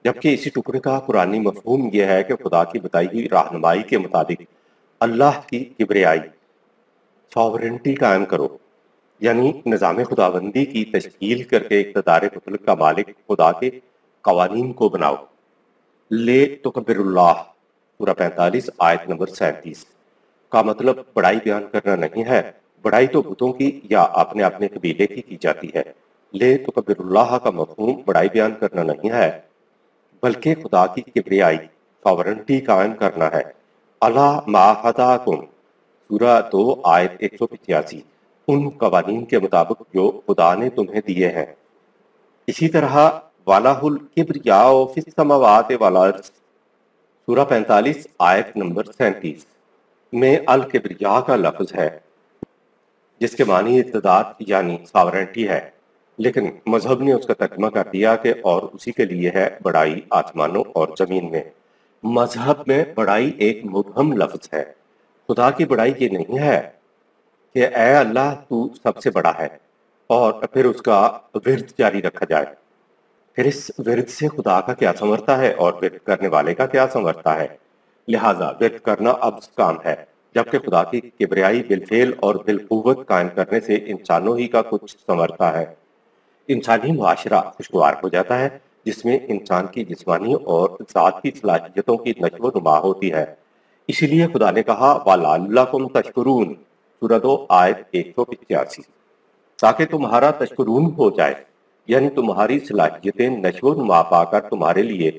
جبکہ اسی ٹکڑے کا قرآنی مفہوم یہ ہے کہ خدا کی بتائی ہوئی رہنمائی کے مطابق اللہ کی کبریائی ساورنٹی قائم کرو، یعنی نظام خداوندی کی تشکیل کر کے اقتدار مطلق کا مالک خدا کے قوانین کو بناؤ۔ لے تکبر اللہ سورہ 45 آیت نمبر 37 کا مطلب بڑائی بیان کرنا نہیں ہے، بڑائی تو بتوں کی یا اپنے اپنے قبیلے کی جاتی ہے۔ لے تکبر اللہ کا مفہوم بڑائی بیان کرنا نہیں ہے بلکہ خدا کی کبریائی ساورنٹی قائم کرنا ہے۔ اللہ ما ہداکم سورہ 2 آیت 185 ان قوانین کے مطابق جو خدا نے تمہیں دیے ہیں۔ اسی طرح وَلَهُ الْكِبْرِيَاءُ فِي السَّمَاوَاتِ وَالْأَرْضِ سورہ 45 آیت نمبر 37 میں الکبریا کا لفظ ہے جس کے معنی اقتدار یعنی ساورنٹی ہے، لیکن مذہب نے اس کا ترجمہ کر دیا کہ اور اسی کے لیے ہے بڑائی آسمانوں اور زمین میں۔ مذہب میں بڑائی ایک مبہم لفظ ہے۔ خدا کی بڑائی یہ نہیں ہے کہ اے اللہ تو سب سے بڑا ہے اور پھر اس کا ورد جاری رکھا جائے، پھر اس ورد سے خدا کا کیا سنورتا ہے اور ورد کرنے والے کا کیا سنورتا ہے، لہٰذا ورد کرنا اب کام ہے، جبکہ خدا کی کبریائی بالفعل اور بالقوت قائم کرنے سے انسانوں ہی کا کچھ سنورتا ہے۔ انسانی معاشرہ خوشگوار ہو جاتا ہے جس میں انسان کی جسمانی اور ذاتی صلاحیتوں کی نشو و نما ہوتی ہے۔ اسی لیے خدا نے کہا وَلَعَلَّكُمْ تَشْكُرُونَ سورہ 2 آیت 185 تاکہ تمہارا تشکرون ہو جائے، یعنی تمہاری صلاحیتیں نشو و نما پا کر تمہارے لیے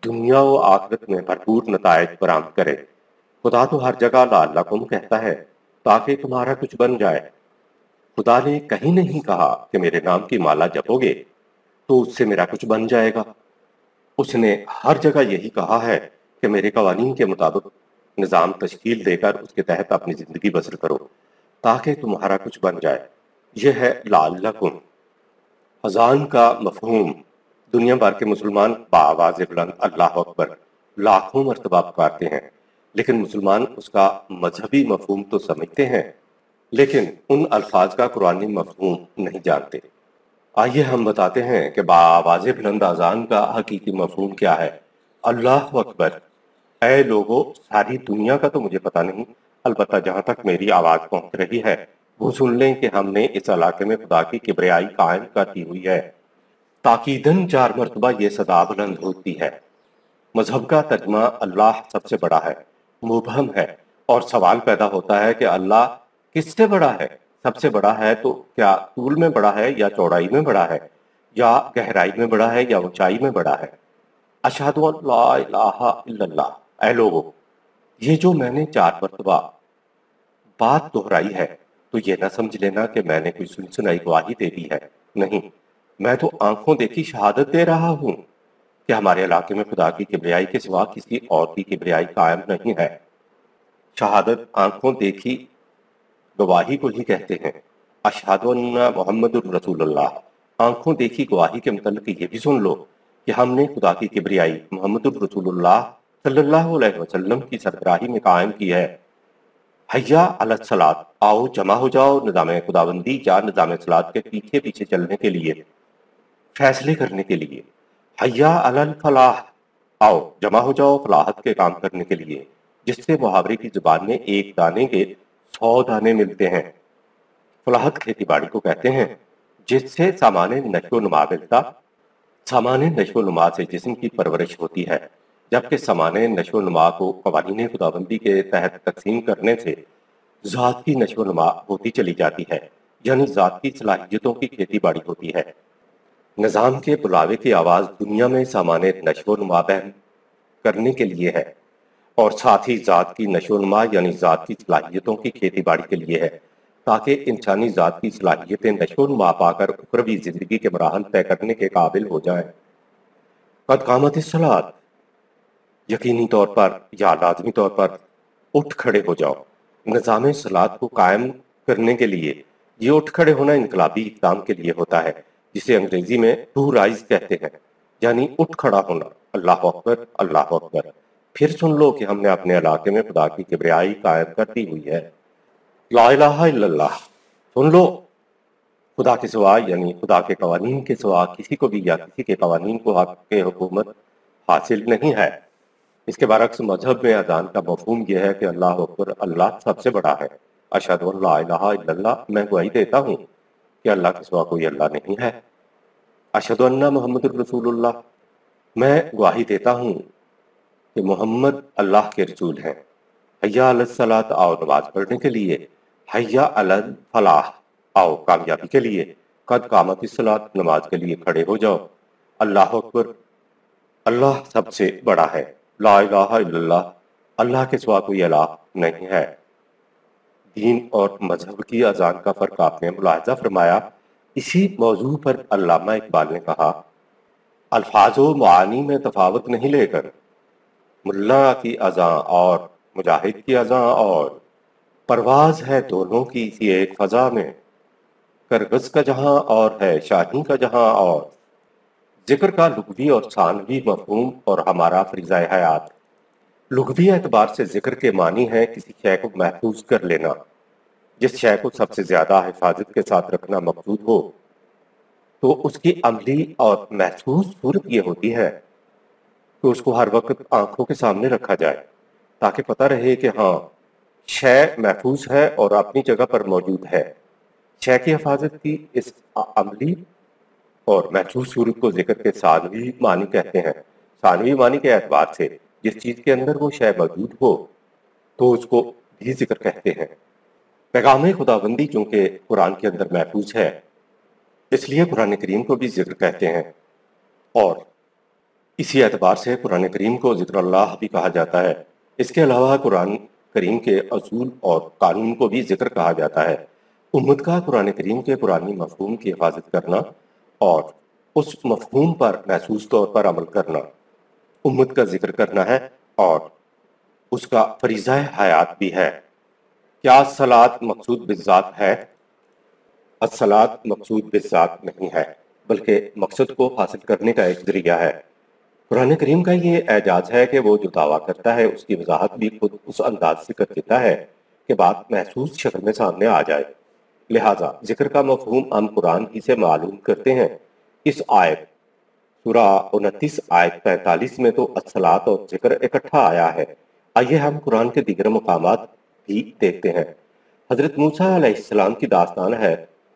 دنیا و آخرت میں بھرپور نتائج برآمد کرے۔ خدا تو ہر جگہ لعلکم کہتا ہے تاکہ تمہارا کچھ بن جائے۔ خدا نے کہیں نہیں کہا کہ میرے نام کی مالا جپو گے تو اس سے میرا کچھ بن جائے گا۔ اس نے ہر جگہ یہی کہا ہے کہ میرے قوانین کے مطابق نظام تشکیل دے کر اس کے تحت اپنی زندگی بسر کرو تاکہ تمہارا کچھ بن جائے۔ یہ ہے لعلکم۔ اذان کا مفہوم دنیا بھر کے مسلمان بآواز بلند اللہ اکبر لاکھوں مرتبہ پکارتے ہیں، لیکن مسلمان اس کا مذہبی مفہوم تو سمجھتے ہیں لیکن ان الفاظ کا قرآنی مفہوم نہیں جانتے۔ آئیے ہم بتاتے ہیں کہ بآواز بلند اذان کا حقیقی مفہوم کیا ہے۔ اللہ اکبر۔ اے لوگو، ساری دنیا کا تو مجھے پتہ نہیں، البتہ جہاں تک میری آواز پہنچ رہی ہے وہ سن لیں کہ ہم نے اس علاقے میں خدا کی کبریائی قائم کر دی ہوئی ہے۔ تاکیداً 4 مرتبہ یہ صدا بلند ہوتی ہے۔ مذہب کا ترجمہ اللہ سب سے بڑا ہے مبہم ہے، اور سوال پیدا ہوتا ہے کہ اللہ کس سے بڑا ہے؟ سب سے بڑا ہے تو کیا طول میں بڑا ہے یا چوڑائی میں بڑا ہے یا گہرائی میں بڑا ہے یا اونچائی میں بڑا ہے؟ اشہد ان لا الہ الا اللہ۔ اے لوگو، یہ جو میں نے 4 مرتبہ بات دہرائی ہے تو یہ نہ سمجھ لینا کہ میں نے کوئی سنی سنائی گواہی دے دی ہے، نہیں، میں تو آنکھوں دیکھی شہادت دے رہا ہوں کہ ہمارے علاقے میں خدا کی کبریائی کے سوا کسی اور کی کبریائی قائم نہیں ہے۔ شہادت آنکھوں دیکھی گواہی کو ہی کہتے ہیں۔ اشہد ان محمد الرسول اللہ۔ آنکھوں دیکھی گواہی کے متعلق یہ بھی سن لو کہ ہم نے خدا کی کبریائی محمد الرسول اللہ صلی اللہ علیہ وسلم کی سربراہی میں قائم کی ہے۔ حیا علی الصلاۃ، آؤ جمع ہو جاؤ نظام خداوندی یا نظام صلاۃ کے پیچھے پیچھے چلنے کے لیے، فیصلے کرنے کے لیے۔ حیا علی الفلاح، آؤ جمع ہو جاؤ فلاحت کے کام کرنے کے لیے، جس سے محاورے کی زبان میں ایک دانے کے 100 دانے ملتے ہیں۔ فلاحت کھیتی باڑی کو کہتے ہیں۔ جس سے سامان نشو و نما ملتا۔ سامان نشو و نما سے جسم کی پرورش ہوتی ہے، جبکہ سامان نشو و نما کو قوانین خداوندی کے تحت تقسیم کرنے سے ذات کی نشو و نما ہوتی چلی جاتی ہے، یعنی ذات کی صلاحیتوں کی کھیتی باڑی ہوتی ہے۔ نظام کے بلاوے کی آواز دنیا میں سامان نشو و نما بہن کرنے کے لیے ہے، اور ساتھ ہی ذات کی نشو و نما یعنی ذات کی صلاحیتوں کی کھیتی باڑی کے لیے ہے، تاکہ انسانی ذات کی صلاحیتیں نشو و نما پا کر اخروی زندگی کے مراحل طے کرنے کے قابل ہو جائیں۔ قد قامت الصلاۃ، یقینی طور پر یا لازمی طور پر اٹھ کھڑے ہو جاؤ۔ نظام صلاۃ کو قائم کرنے کے لیے یہ اٹھ کھڑے ہونا انقلابی اقدام کے لیے ہوتا ہے، جسے انگریزی میں ٹو رائز کہتے ہیں، یعنی اٹھ کھڑا ہونا۔ اللہ اکبر، اللہ اکبر۔ پھر سن لو کہ ہم نے اپنے علاقے میں خدا کی کبریائی قائم کر دی ہوئی ہے۔ لا الہ الا اللہ۔ سن لو، خدا کے سوا یعنی خدا کے قوانین کے سوا کسی کو بھی یا کسی کے قوانین کو حق کے حکومت حاصل نہیں ہے۔ اس کے برعکس مذہب میں اذان کا مفہوم یہ ہے کہ اللہ اکبر، اللہ سب سے بڑا ہے۔ اشہد ان لا الہ الا اللہ، میں گواہی دیتا ہوں کہ اللہ کے سوا کوئی اللہ نہیں ہے۔ اشہد ان محمد الرسول اللہ، میں گواہی دیتا ہوں کہ محمد اللہ کے رسول ہیں۔ حیا علی الصلاۃ، آؤ نماز پڑھنے کے لیے۔ حیا علی الفلاح، آؤ کامیابی کے لیے۔ قد قامت الصلاۃ، نماز کے لیے کھڑے ہو جاؤ۔ اللہ اکبر، اللہ سب سے بڑا ہے۔ لا الہ الا اللہ، اللہ کے سوا کوئی الہ نہیں ہے۔ دین اور مذہب کی اذان کا فرق آپ نے ملاحظہ فرمایا۔ اسی موضوع پر علامہ اقبال نے کہا، الفاظ و معانی میں تفاوت نہیں لے کر ملا کی اذان اور مجاہد کی اذان اور پرواز ہے دونوں کی اسی ایک فضا میں، کرگس کا جہاں اور ہے شاہی کا جہاں اور۔ ذکر کا لغوی اور ثانوی مفہوم اور ہمارا فریضہ حیات۔ لغوی اعتبار سے ذکر کے معنی ہے کسی شے کو محفوظ کر لینا۔ جس شے کو سب سے زیادہ حفاظت کے ساتھ رکھنا مقصود ہو تو اس کی عملی اور محسوس صورت یہ ہوتی ہے کہ اس کو ہر وقت آنکھوں کے سامنے رکھا جائے، تاکہ پتہ رہے کہ ہاں شے محفوظ ہے اور اپنی جگہ پر موجود ہے۔ شے کی حفاظت کی اس عملی اور محسوس صورت کو ذکر کے ثانوی معنی کہتے ہیں۔ ثانوی معنی کے اعتبار سے جس چیز کے اندر وہ شے موجود ہو تو اس کو بھی ذکر کہتے ہیں۔ پیغام خداوندی چونکہ قرآن کے اندر محفوظ ہے، اس لیے قرآن کریم کو بھی ذکر کہتے ہیں، اور اسی اعتبار سے قرآن کریم کو ذکر اللہ بھی کہا جاتا ہے۔ اس کے علاوہ قرآن کریم کے اصول اور قانون کو بھی ذکر کہا جاتا ہے۔ امت کا قرآن کریم کے قرآنی مفہوم کی حفاظت کرنا اور اس مفہوم پر محسوس طور پر عمل کرنا امت کا ذکر کرنا ہے اور اس کا فریضہ حیات بھی ہے۔ کیا صلاۃ مقصود بالذات ہے؟ الصلاۃ مقصود بالذات نہیں ہے، بلکہ مقصد کو حاصل کرنے کا ایک ذریعہ ہے۔ قرآن کریم کا یہ اعجاز ہے کہ وہ جو دعویٰ کرتا ہے اس کی وضاحت بھی خود اس انداز سے کر دیتا ہے کہ بات محسوس شکل میں سامنے آ جائے۔ لہٰذا ذکر کا مفہوم ہم قرآن ہی سے معلوم کرتے ہیں۔ اس آیت سورہ 29 آیت 45 میں تو الصلاۃ اور ذکر اکٹھا آیا ہے۔ آئیے ہم قرآن کے دیگر مقامات بھی دیکھتے ہیں۔ حضرت موسیٰ علیہ السلام کی داستان ہے۔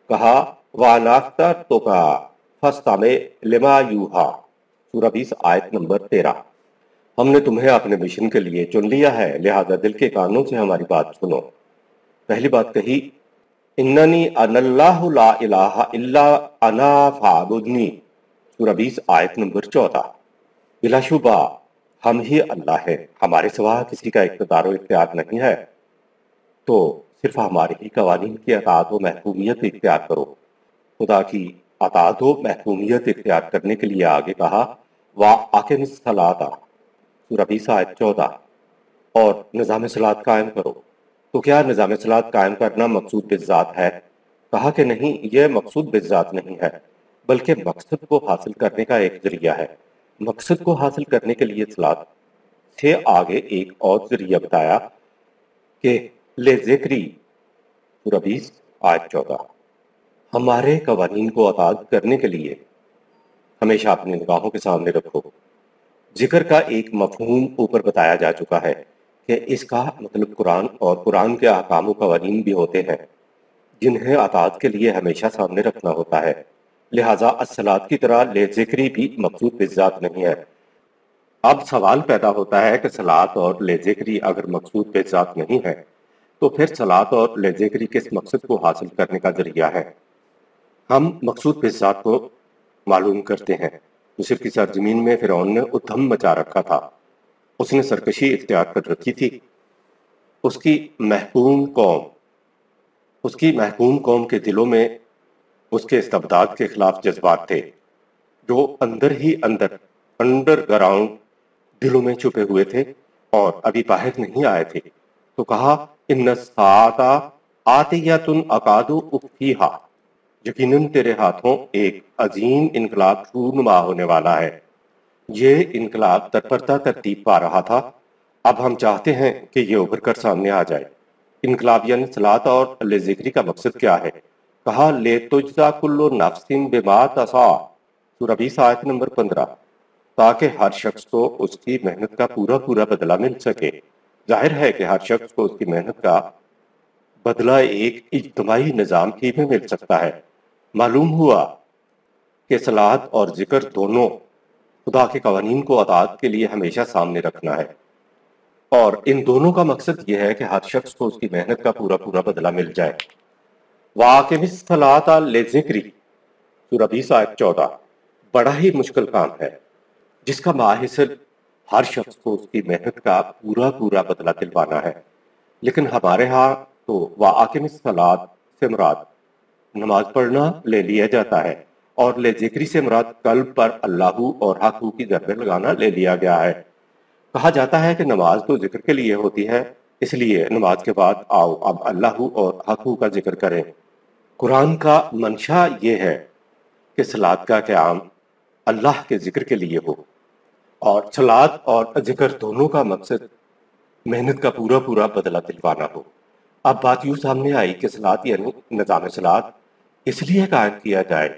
کہا وَأَنَا اخْتَرْتُكَ فَاسْتَمِعْ لِمَا يُوحَىٰ، سورہ 20 آیت نمبر 13۔ ہم نے تمہیں اپنے مشن کے لیے چن لیا ہے، لہذا دل کے کانوں سے ہماری بات سنو۔ پہلی بات کہی اننی انا اللہ لا الہ الا انا فاعبدنی، سورہ 20 آیت نمبر 14۔ بلا شبہ ہم ہی اللہ ہیں، ہمارے سوا کسی کا اقتدار و اختیار نہیں ہے، تو صرف ہمارے ہی قوانین کی اطاعت و محکومیت اختیار کرو۔ خدا کی اطاعت و محکومیت اختیار کرنے کے لیے آگے کہا وَأَقِمِ الصَّلَاةَ، سورہ 20 آیت 14، اور نظام صلاۃ قائم کرو۔ تو کیا نظام صلاۃ قائم کرنا مقصود بالذات ہے؟ کہا کہ نہیں، یہ مقصود بالذات نہیں ہے، بلکہ مقصد کو حاصل کرنے کا ایک ذریعہ ہے۔ مقصد کو حاصل کرنے کے لیے صلاۃ سے آگے ایک اور ذریعہ بتایا کہ لِذِکْرِی، سورہ 20 آیت 14۔ ہمارے قوانین کو اطاعت کرنے کے لیے ہمیشہ اپنی نگاہوں کے سامنے رکھو۔ ذکر کا ایک مفہوم اوپر بتایا جا چکا ہے کہ اس کا مطلب قرآن اور قرآن کے احکام و قوانین بھی ہوتے ہیں۔ جنہیں اطاعت کے لیے ہمیشہ سامنے رکھنا ہوتا ہے۔ لہٰذا الصلاۃ کی طرح لے ذکری بھی مقصود بالذات نہیں ہے۔ اب سوال پیدا ہوتا ہے کہ صلاۃ اور لے ذکری اگر مقصود بالذات نہیں ہے تو پھر صلاۃ اور لے ذکری کس مقصد کو حاصل کرنے کا ذریعہ ہے؟ ہم مقصود بالذات کو معلوم کرتے ہیں۔ مصر کی سرزمین میں فرعون نے ادھم مچا رکھا تھا۔ اس نے سرکشی اختیار کر رکھی تھی۔ اس کی محکوم قوم کے دلوں میں اس کے استبداد کے خلاف جذبات تھے جو اندر ہی انڈر گراؤنڈ دلوں میں چھپے ہوئے تھے اور ابھی باہر نہیں آئے تھے۔ تو کہا ان الساعۃ آتیۃ اکاد اخفیھا، یقیناً تیرے ہاتھوں ایک عظیم انقلاب رونما ہونے والا ہے۔ یہ انقلاب ترپردہ ترتیب پا رہا تھا۔ اب ہم چاہتے ہیں کہ یہ ابھر کر سامنے آ جائے۔ انقلاب یعنی صلاۃ اور لے ذکری کا مقصد کیا ہے؟ کہا لے تجزا کل نفس بما تسعی، سورہ 20 آیت نمبر 15، تاکہ ہر شخص کو اس کی محنت کا پورا پورا بدلہ مل سکے۔ ظاہر ہے کہ ہر شخص کو اس کی محنت کا بدلہ ایک اجتماعی نظام ہی میں مل سکتا ہے۔ معلوم ہوا کہ صلاۃ اور ذکر دونوں خدا کے قوانین کو اطاعت کے لیے ہمیشہ سامنے رکھنا ہے، اور ان دونوں کا مقصد یہ ہے کہ ہر شخص کو اس کی محنت کا پورا پورا بدلہ مل جائے۔ وَأَقِمِ الصَّلَاةَ لِلذِّكْرِ، سورہ 20 آیت 14، بڑا ہی مشکل کام ہے جس کا ماحصل ہر شخص کو اس کی محنت کا پورا پورا بدلہ دلوانا ہے۔ لیکن ہمارے ہاں تو وَأَقِمِ الصَّلَاةَ سے مراد نماز پڑھنا لے لیا جاتا ہے، اور لے ذکری سے مراد قلب پر اللہ اور حق کی ضربیں لگانا لے لیا گیا ہے۔ کہا جاتا ہے کہ نماز تو ذکر کے لیے ہوتی ہے، اس لیے نماز کے بعد آؤ اب اللہ اور حق کا ذکر کریں۔ قرآن کا منشا یہ ہے کہ صلاۃ کا قیام اللہ کے ذکر کے لیے ہو، اور صلاۃ اور ذکر دونوں کا مقصد محنت کا پورا پورا بدلہ دلوانا ہو۔ اب بات یوں سامنے آئی کہ صلاۃ یعنی نظام صلاۃ اس لیے قائم کیا جائے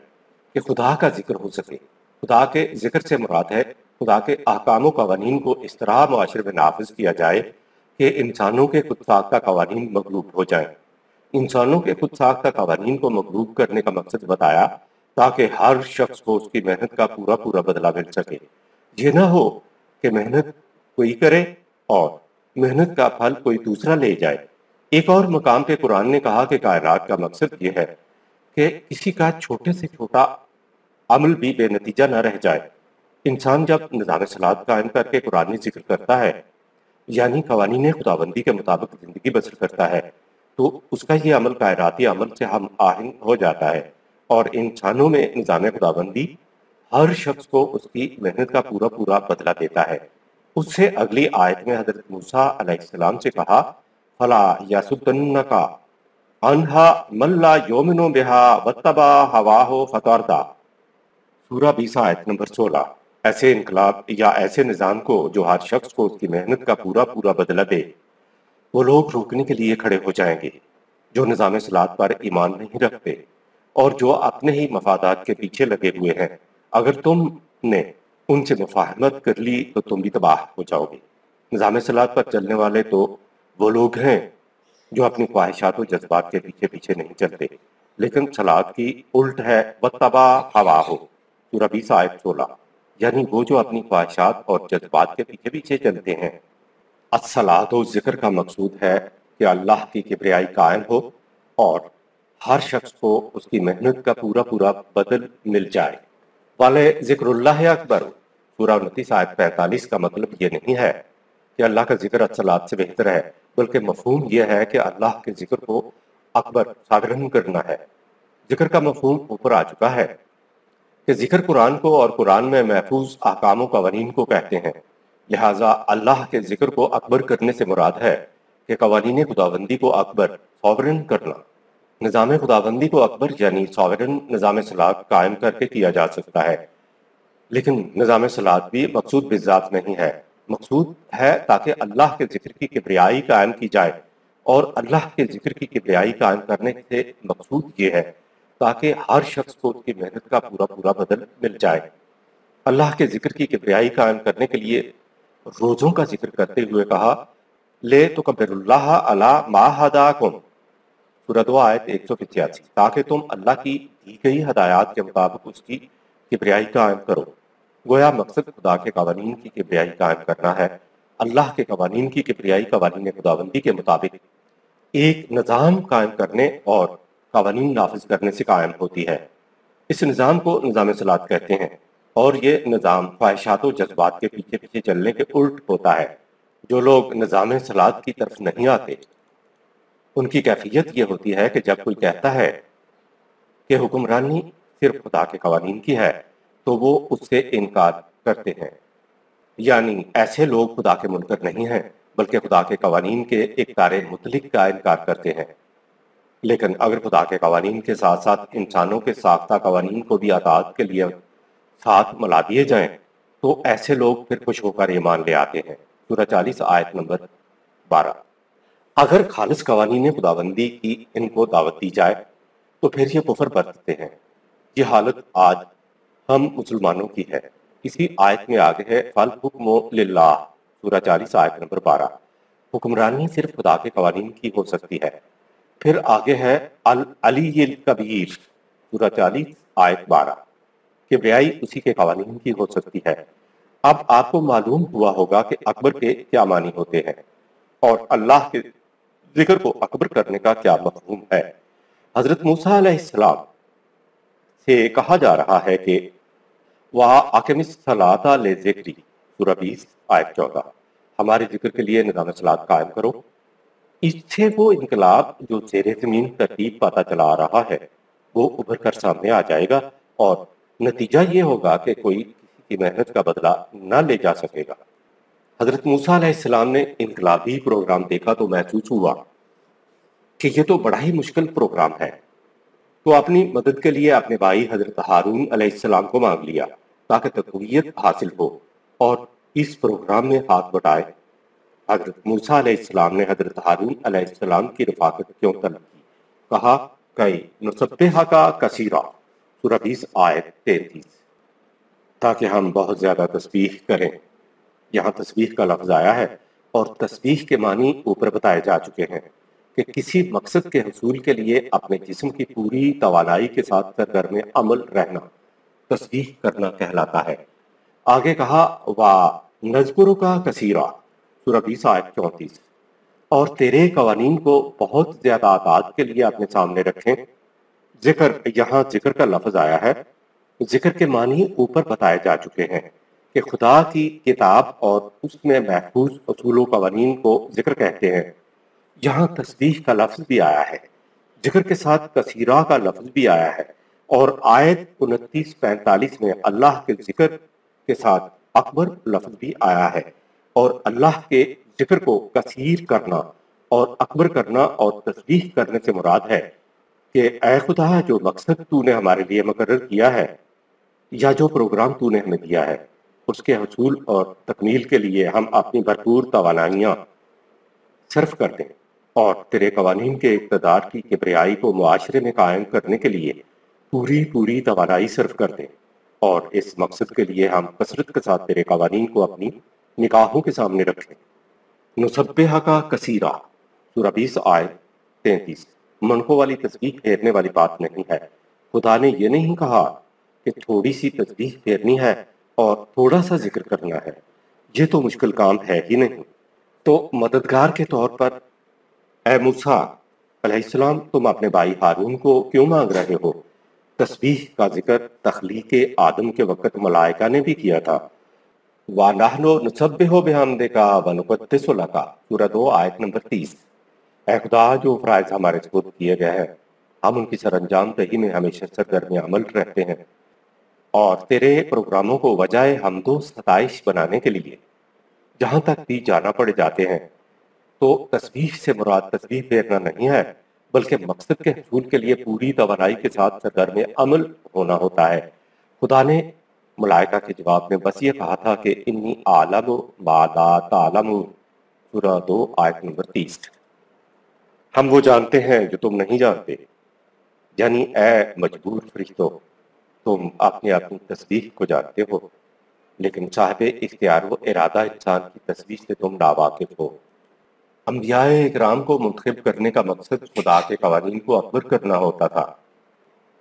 کہ خدا کا ذکر ہو سکے۔ خدا کے ذکر سے مراد ہے خدا کے احکام و قوانین کو اس طرح معاشرے میں نافذ کیا جائے کہ انسانوں کے خود ساختہ قوانین مغلوب ہو جائیں۔ انسانوں کے خود ساختہ قوانین کو مغلوب کرنے کا مقصد بتایا تاکہ ہر شخص کو اس کی محنت کا پورا پورا بدلہ مل سکے۔ یہ نہ ہو کہ محنت کوئی کرے اور محنت کا پھل کوئی دوسرا لے جائے۔ ایک اور مقام پہ قرآن نے کہا کہ کائنات کا مقصد یہ ہے کہ کسی کا چھوٹے سے چھوٹا عمل بھی بے نتیجہ نہ رہ جائے۔ انسان جب نظام صلاۃ قائم کر کے قرآنی ذکر کرتا ہے، یعنی قوانین خداوندی کے مطابق زندگی بسر کرتا ہے، تو اس کا یہ عمل کائناتی عمل سے ہم آہنگ ہو جاتا ہے، اور انسانوں میں نظام خداوندی ہر شخص کو اس کی محنت کا پورا پورا بدلہ دیتا ہے۔ اس سے اگلی آیت میں حضرت موسیٰ علیہ السلام سے کہا فَلَا يَصُدَّنَّكَ عَنْهَا مَن لَّا يُؤْمِنُ بِهَا وَاتَّبَعَ هَوَاهُ فَتَرْدَىٰ، سورہ 20 آیت نمبر 16۔ ایسے انقلاب یا ایسے نظام کو جو ہر شخص کو اس کی محنت کا پورا پورا بدلہ دے، وہ لوگ روکنے کے لیے کھڑے ہو جائیں گے جو نظام صلاۃ پر ایمان نہیں رکھتے اور جو اپنے ہی مفادات کے پیچھے لگے ہوئے ہیں۔ اگر تم نے ان سے مفاہمت کر لی تو تم بھی تباہ ہو جاؤ گے۔ نظام صلاۃ پر چلنے والے تو وہ لوگ ہیں جو اپنی خواہشات و جذبات کے پیچھے پیچھے نہیں چلتے، لیکن صلاۃ کی الٹ ہے وَاتَّبَعَ هَوَاهُ، سورہ 20 آیت 16، یعنی وہ جو اپنی خواہشات اور جذبات کے پیچھے پیچھے چلتے ہیں۔ الصلاۃ و ذکر کا مقصود ہے کہ اللہ کی کبریائی قائم ہو اور ہر شخص کو اس کی محنت کا پورا پورا بدل مل جائے۔ والے ذکر اللہ اکبر، سورہ 29 آیت 45 کا مطلب یہ نہیں ہے کہ اللہ کا ذکر الصلاۃ سے بہتر ہے، بلکہ مفہوم یہ ہے کہ اللہ کے ذکر کو اکبر ساگرن کرنا ہے۔ ذکر کا مفہوم اوپر آ چکا ہے کہ ذکر قرآن کو اور قرآن میں محفوظ احکام و قوانین کو کہتے ہیں، لہٰذا اللہ کے ذکر کو اکبر کرنے سے مراد ہے کہ قوانین خداوندی کو اکبر ساورن کرنا۔ نظام خداوندی کو اکبر یعنی ساورن نظام صلاۃ قائم کر کے کیا جا سکتا ہے، لیکن نظام صلاۃ بھی مقصود بالذات نہیں ہے۔ مقصود ہے تاکہ اللہ کے ذکر کی کبریائی قائم کی جائے، اور اللہ کے ذکر کی کبریائی قائم کرنے سے مقصود یہ ہے تاکہ ہر شخص کو اس کی محنت کا پورا پورا بدل مل جائے۔ اللہ کے ذکر کی کبریائی قائم کرنے کے لیے روزوں کا ذکر کرتے ہوئے کہا لے تکبر اللہ علی ما ہداکم، سورہ 2 آیت 185، تاکہ تم اللہ کی دی گئی ہدایات کے مطابق اس کی کبریائی قائم کرو۔ گویا مقصد خدا کے قوانین کی کبریائی قائم کرنا ہے۔ اللہ کے قوانین کی کبریائی قوانین خداوندی کے مطابق ایک نظام قائم کرنے اور قوانین نافذ کرنے سے قائم ہوتی ہے۔ اس نظام کو نظام صلاحت کہتے ہیں، اور یہ نظام خواہشات و جذبات کے پیچھے پیچھے چلنے کے الٹ ہوتا ہے۔ جو لوگ نظام صلاحت کی طرف نہیں آتے، ان کی کیفیت یہ ہوتی ہے کہ جب کوئی کہتا ہے کہ حکمرانی صرف خدا کے قوانین کی ہے تو وہ اس سے انکار کرتے ہیں۔ یعنی ایسے لوگ خدا کے منکر نہیں ہیں، بلکہ خدا کے قوانین کے اقتدار مطلق کا انکار کرتے ہیں۔ لیکن اگر خدا کے قوانین کے ساتھ ساتھ انسانوں کے ساختہ قوانین کو بھی اطاعت کے لیے ساتھ ملا دیے جائیں تو ایسے لوگ پھر خوش ہو کر ایمان لے آتے ہیں۔ سورہ 40 آیت نمبر 12۔ اگر خالص قوانین خداوندی کی ان کو دعوت دی جائے تو پھر یہ کفر برتتے ہیں۔ یہ حالت آج ہم مسلمانوں کی ہے۔ اسی آیت میں آگے ہے فَالْحُکْمُ لِلَّهِ، سورہ 40 آیت نمبر 12۔ حکمرانی صرف خدا کے قوانین کی ہو سکتی ہے۔ پھر آگے ہے العلی الکبیر، سورہ 40 آیت 12۔ کبریائی اسی کے قوانین کی ہو سکتی ہے۔ اب آپ کو معلوم ہوا ہوگا کہ اکبر کے کیا معنی ہوتے ہیں اور اللہ کے ذکر کو اکبر کرنے کا کیا مفہوم ہے۔ حضرت موسیٰ علیہ السلام سے کہا جا رہا ہے کہ وَأَقِمِ الصَّلَاةَ لِذِكْرِي، سورہ 20 آیت 14، ہمارے ذکر کے لیے نظام صلاحت قائم کرو۔ اس سے وہ انقلاب جو زیر زمین ترتیب پاتا چلا آ رہا ہے وہ ابھر کر سامنے آ جائے گا، اور نتیجہ یہ ہوگا کہ کوئی کسی کی محنت کا بدلہ نہ لے جا سکے گا۔ حضرت موسیٰ علیہ السلام نے انقلابی پروگرام دیکھا تو محسوس ہوا کہ یہ تو بڑا ہی مشکل پروگرام ہے، تو اپنی مدد کے لیے اپنے بھائی حضرت ہارون علیہ السلام کو مانگ لیا تاکہ تقویت حاصل ہو اور اس پروگرام میں ہاتھ بٹائے۔ حضرت موسیٰ علیہ السلام نے حضرت ہارون علیہ السلام کی رفاقت کیوں طلب کی؟ کہا کہ نسبحک کثیرا، سورہ 20 آیت 33، تاکہ ہم بہت زیادہ تسبیح کریں۔ یہاں تسبیح کا لفظ آیا ہے، اور تسبیح کے معنی اوپر بتائے جا چکے ہیں کہ کسی مقصد کے حصول کے لیے اپنے جسم کی پوری توانائی کے ساتھ سرگرم عمل رہنا تسبیح کرنا کہلاتا ہے۔ آگے کہا وَنَذْكُرُكَ كَثِيرًا، سورہ 20 آیت 34، اور تیرے قوانین کو بہت زیادہ اطاعت کے لیے اپنے سامنے رکھیں۔ ذکر، یہاں ذکر کا لفظ آیا ہے۔ ذکر کے معنی اوپر بتائے جا چکے ہیں کہ خدا کی کتاب اور اس میں محفوظ اصول و قوانین کو ذکر کہتے ہیں۔ یہاں تسبیح کا لفظ بھی آیا ہے، ذکر کے ساتھ کثیرہ کا لفظ بھی آیا ہے، اور آیت 29-45 میں اللہ کے ذکر کے ساتھ اکبر لفظ بھی آیا ہے، اور اللہ کے ذکر کو کثیر کرنا اور اکبر کرنا اور تسبیح کرنے سے مراد ہے کہ اے خدا، جو مقصد تو نے ہمارے لیے مقرر کیا ہے یا جو پروگرام تو نے ہمیں دیا ہے، اس کے حصول اور تکمیل کے لیے ہم اپنی بھرپور توانائیاں صرف کر دیں، اور تیرے قوانین کے اقتدار کی کبریائی کو معاشرے میں قائم کرنے کے لیے پوری توانائی صرف کر دیں، اور اس مقصد کے لیے ہم کثرت کے ساتھ تیرے قوانین کو اپنی نگاہوں کے سامنے رکھیں۔ نسبحک کثیرا، سورہ 20 آیت 33، منقوں والی تسبیح پھیرنے والی بات نہیں ہے۔ خدا نے یہ نہیں کہا کہ تھوڑی سی تسبیح پھیرنی ہے اور تھوڑا سا ذکر کرنا ہے، یہ تو مشکل کام ہے ہی نہیں۔ تو مددگار کے طور پر اے موسیٰ علیہ السلام، تم اپنے بھائی ہارون کو کیوں مانگ رہے ہو؟ تسبیح کا ذکر تخلیق آدم کے وقت ملائکہ نے بھی کیا تھا۔ وَنَحْنُ نُسَبِّحُ بِحَمْدِكَ وَنُقَدِّسُ لَكَ، سورہ 2 آیت نمبر 30۔ اے خدا، جو فرائض ہمارے سپرد کیے گئے ہیں ہم ان کی سر انجام دہی میں ہمیشہ سرگرم عمل رہتے ہیں، اور تیرے پروگراموں کو وجہ حمد و ستائش بنانے کے لیے جہاں تک بھی جانا پڑ جاتے ہیں۔ تو تسبیح سے مراد تسبیح پھیرنا نہیں ہے، بلکہ مقصد کے حصول کے لیے پوری توانائی کے ساتھ سرگرم عمل ہونا ہوتا ہے۔ خدا نے ملائکہ کے جواب میں بس یہ کہا تھا کہ انی اعلم ما لا تعلمون، سورہ 2 آیت نمبر 30۔ ہم وہ جانتے ہیں جو تم نہیں جانتے، یعنی اے مجبور فرشتوں، تم اپنی تسبیح کو جانتے ہو، لیکن صاحب اختیار و ارادہ انسان کی تسبیح سے تم ناواقف ہو۔ انبیاء اکرام کو منتخب کرنے کا مقصد خدا کے قوانین کو اکبر کرنا ہوتا تھا۔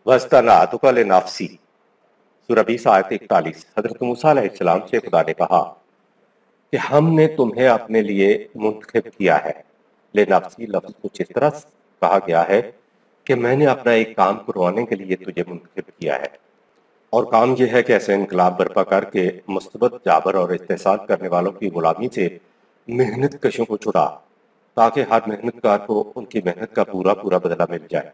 وَاسْتَنَعْتُكَ لِنَفْسِي سورہ 20 آیت 41۔ حضرت موسیٰ علیہ السلام سے خدا نے کہا کہ ہم نے تمہیں اپنے لیے منتخب کیا ہے۔ لنفسی لفظ کچھ اس طرح کہا گیا ہے کہ میں نے اپنا ایک کام کروانے کے لیے تجھے منتخب کیا ہے، اور کام یہ ہے کہ ایسے انقلاب برپا کر کے مثبت جابر اور استحصال کرنے والوں کی غلامی سے محنت کشوں کو چھڑا، تاکہ ہر محنت کار کو ان کی محنت کا پورا پورا بدلہ مل جائے۔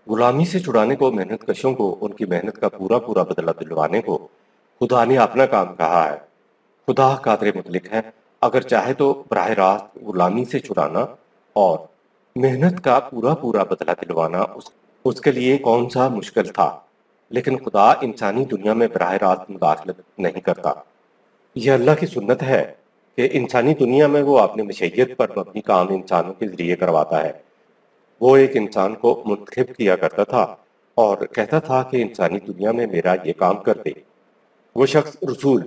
غلامی سے چھڑانے کو، محنت کشوں کو ان کی محنت کا پورا پورا بدلہ دلوانے کو خدا نے اپنا کام کہا ہے۔ خدا قادر مطلق ہے، اگر چاہے تو براہ راست غلامی سے چھڑانا اور محنت کا پورا پورا بدلہ دلوانا اس کے لیے کون سا مشکل تھا، لیکن خدا انسانی دنیا میں براہ راست مداخلت نہیں کرتا۔ یہ اللہ کی سنت ہے کہ انسانی دنیا میں وہ اپنی مشیت پر مبنی کام انسانوں کے ذریعے کرواتا ہے۔ وہ ایک انسان کو منتخب کیا کرتا تھا اور کہتا تھا کہ انسانی دنیا میں میرا یہ کام کر دے۔ وہ شخص رسول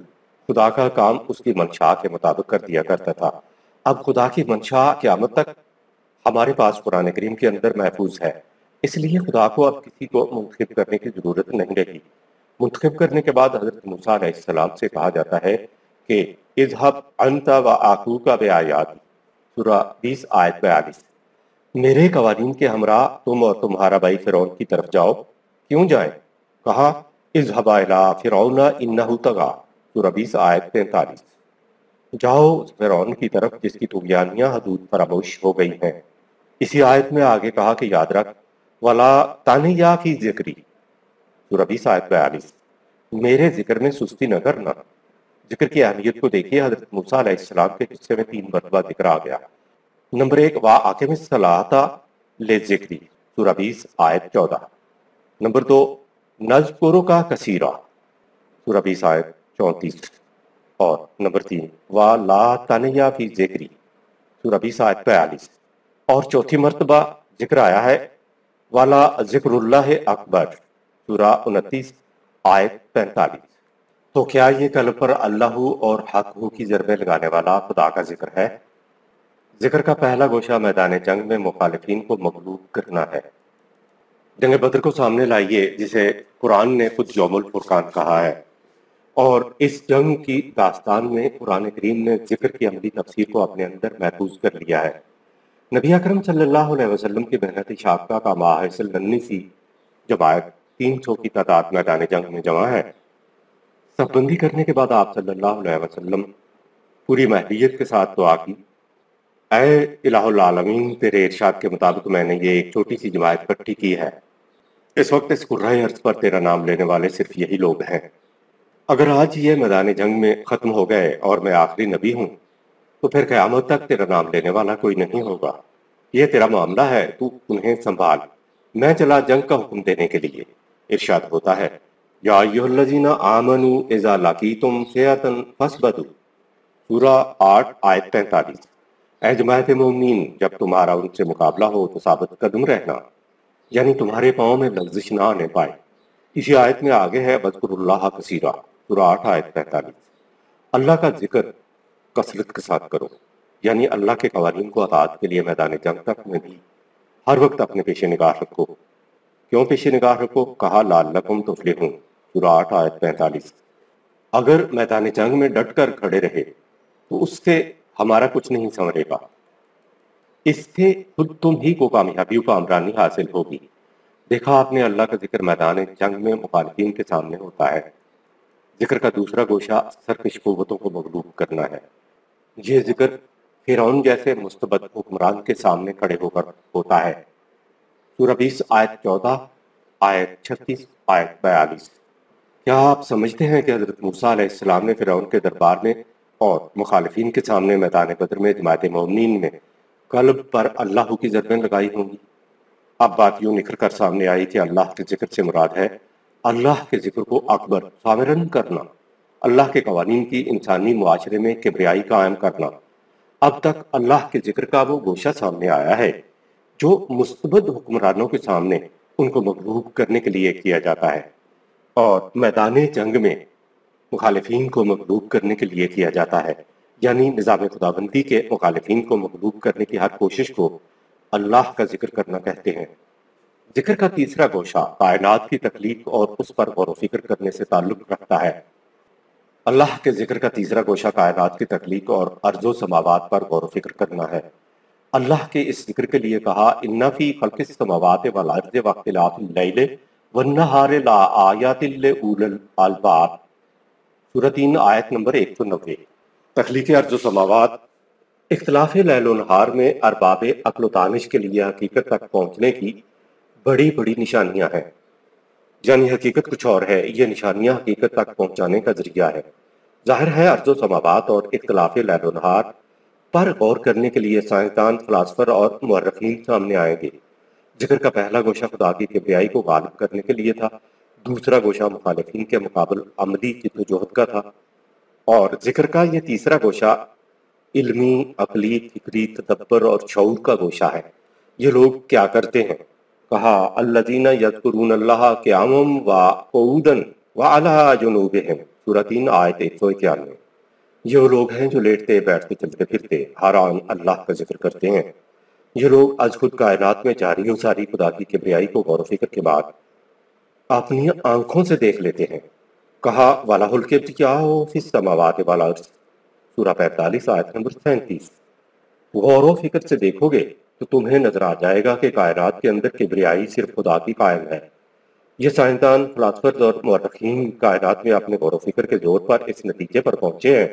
خدا کا کام اس کی منشاء کے مطابق کر دیا کرتا تھا۔ اب خدا کی منشاء قیامت تک ہمارے پاس قرآن کریم کے اندر محفوظ ہے، اس لیے خدا کو اب کسی کو منتخب کرنے کی ضرورت نہیں رہی۔ منتخب کرنے کے بعد حضرت موسیٰ علیہ السلام سے کہا جاتا ہے کہ اذهب انت واخوک بآیاتی سورہ 20 آیت 42۔ میرے قوانین کے ہمراہ تم اور تمہارا بھائی فرعون کی طرف جاؤ۔ کیوں جائیں؟ کہا اذهب الی فرعون انہ طغی سورہ 20 آیت 43۔ جاؤ اس فرعون کی طرف جس کی طغیانیاں حدود فراموش ہو گئی ہیں۔ اسی آیت میں آگے کہا کہ یاد رکھ وَلَا تَنِيَا فِي ذِكْرِي سورہ 20 آیت 42۔ میرے ذکر میں سستی نہ کرنا۔ ذکر کی اہمیت کو دیکھیے، حضرت موسیٰ علیہ السلام کے قصے میں 3 مرتبہ ذکر آ گیا۔ نمبر 1 وَأَقِمِ الصَّلَاةَ لِلذِّكْرِ سورہ 20 آیت 14۔ نمبر 2 نَذْكُرُكَ كَثِيرًا سورہ 20 آیت 34۔ اور نمبر 3 وَلَا تَنِيَا فِي ذِكْرِي سورہ 20 آیت 42۔ اور چوتھی مرتبہ ذکر آیا ہے والا ذکر اللہ اکبر سورہ 29 آیت 45۔ تو کیا یہ قلب پر اللہ اور حق ہو کی ضربیں لگانے والا خدا کا ذکر ہے؟ ذکر کا پہلا گوشہ میدان جنگ میں مخالفین کو مغلوب کرنا ہے۔ جنگ بدر کو سامنے لائیے، جسے قرآن نے خود یوم الفرقان کہا ہے، اور اس جنگ کی داستان میں قرآن کریم نے ذکر کی عملی تفسیر کو اپنے اندر محفوظ کر لیا ہے۔ نبی اکرم صلی اللہ علیہ وسلم کی محنت شاقہ کا ماحصل ننھی سی جماعت 300 کی تعداد میدان جنگ میں جمع ہے۔ صف بندی کرنے کے بعد آپ صلی اللہ علیہ وسلم پوری محلیت کے ساتھ دعا کی، اے الہ العالمین، تیرے ارشاد کے مطابق میں نے یہ ایک چھوٹی سی جماعت اکٹھی کی ہے۔ اس وقت اس کرۂ ارض پر تیرا نام لینے والے صرف یہی لوگ ہیں۔ اگر آج یہ میدان جنگ میں ختم ہو گئے اور میں آخری نبی ہوں تو پھر قیامت تک تیرا نام لینے والا کوئی نہیں ہوگا۔ یہ تیرا معاملہ ہے، تو انہیں سنبھال، میں چلا جنگ کا حکم دینے کے لیے۔ ارشاد ہوتا ہے یا ایھا الذین آمنوا اذا لقیتم فئۃ فاثبتوا سورہ 8 آیت 43۔ اے جماعت مومنین، جب تمہارا ان سے مقابلہ ہو تو ثابت قدم رہنا، یعنی تمہارے پاؤں میں لغزش نہ آنے پائے۔ اسی آیت میں آگے ہے وَاذْكُرُوا اللَّهَ كَثِيرًا سورہ 8 آیت 45۔ اللہ کا ذکر کثرت کے ساتھ کرو، یعنی اللہ کے قوانین کو اطاعت کے لیے میدان جنگ تک میں بھی ہر وقت اپنے پیش نگاہ رکھو۔ کیوں پیش نگاہ رکھو؟ کہا لعلکم تفلحون سورہ 8 آیت 45۔ اگر میدان جنگ میں ڈٹ کر کھڑے رہے تو اس سے ہمارا کچھ نہیں سنورے گا، اس سے خود تم ہی کو کامیابی و کامرانی حاصل ہوگی۔ دیکھا آپ نے، اللہ کا ذکر میدان جنگ میں مخالفین کے سامنے ہوتا ہے۔ ذکر کا دوسرا گوشہ سرکش قوتوں کو مغلوب کرنا ہے۔ یہ ذکر فرعون جیسے مستبد حکمران کے سامنے کھڑے ہو کر ہوتا ہے۔ سورہ 20 آیت 14 آیت 36 آیت 42۔ کیا آپ سمجھتے ہیں کہ حضرت موسیٰ علیہ السلام نے فرعون کے دربار میں اور مخالفین کے سامنے میدان بدر میں جماعت مومنین میں قلب پر اللہ کی ضربیں لگائی ہوں گی؟ اب بات یوں نکھر کر سامنے آئی کہ اللہ کے ذکر سے مراد ہے اللہ کے ذکر کو اکبر سامرن کرنا، اللہ کے قوانین کی انسانی معاشرے میں کبریائی قائم کرنا۔ اب تک اللہ کے ذکر کا وہ گوشہ سامنے آیا ہے جو مستبد حکمرانوں کے سامنے ان کو مغلوب کرنے کے لیے کیا جاتا ہے، اور میدان جنگ میں مخالفین کو مغلوب کرنے کے لیے کیا جاتا ہے۔ یعنی نظام خداوندی کے مخالفین کو مغلوب کرنے کی ہر کوشش کو اللہ کا ذکر کرنا کہتے ہیں۔ ذکر کا تیسرا گوشہ کائنات کی تخلیق اور اس پر غور و فکر کرنے سے تعلق رکھتا ہے۔ اللہ کے ذکر کا تیسرا گوشہ کائنات کی تخلیق اور ارض و سماوات پر غور و فکر کرنا ہے۔ اللہ کے اس ذکر کے لیے کہا ان فی خلق السماوات والارض واختلاف اللیل والنہار لآیات لأولی الالباب، سورہ 3 آیت نمبر 190۔ تخلیق ارض و سماوات، اختلاف لیل و نہار میں ارباب عقل و دانش کے لیے حقیقت تک پہنچنے کی بڑی بڑی نشانیاں ہیں۔ یعنی حقیقت کچھ اور ہے، یہ نشانیاں حقیقت تک پہنچانے کا ذریعہ ہے۔ ظاہر ہے ارض و سماوات اور اختلاف لیل و نہار پر غور کرنے کے لیے سائنسدان، فلاسفر اور مورخین سامنے آئیں گے۔ ذکر کا پہلا گوشہ خدا کی کبریائی کو غالب کرنے کے لیے تھا، دوسرا گوشہ مخالفین کے مقابل عملی جدوجہد کا تھا، اور ذکر کا یہ تیسرا گوشہ علمی، عقلی، فکری تدبر اور شعور کا گوشہ ہے۔ یہ لوگ کیا کرتے ہیں؟ کہا الذین یذکرون اللہ قیاما وقعودا وعلی جنوبہم، سورہ 3 آیت 191۔ یہ وہ لوگ ہیں جو لیٹتے بیٹھتے چلتے پھرتے ہر آن اللہ کا ذکر کرتے ہیں۔ یہ لوگ از خود کائنات میں جاری و ساری خدا کی کبریائی کو غور و فکر کے بعد اپنی آنکھوں سے دیکھ لیتے ہیں۔ کہا وَلَهُ الْكِبْرِيَاءُ فِي السَّمَاوَاتِ وَالْأَرْضِ، سورہ 45 آیت نمبر 37۔ غور و فکر سے دیکھو گے تو تمہیں نظر آ جائے گا کہ کائنات کے اندر کبریائی صرف خدا کی قائم ہے۔ یہ سائنسدان، فلاسفر اور مورخین کائنات میں اپنے غور و فکر کے زور پر اس نتیجے پر پہنچے ہیں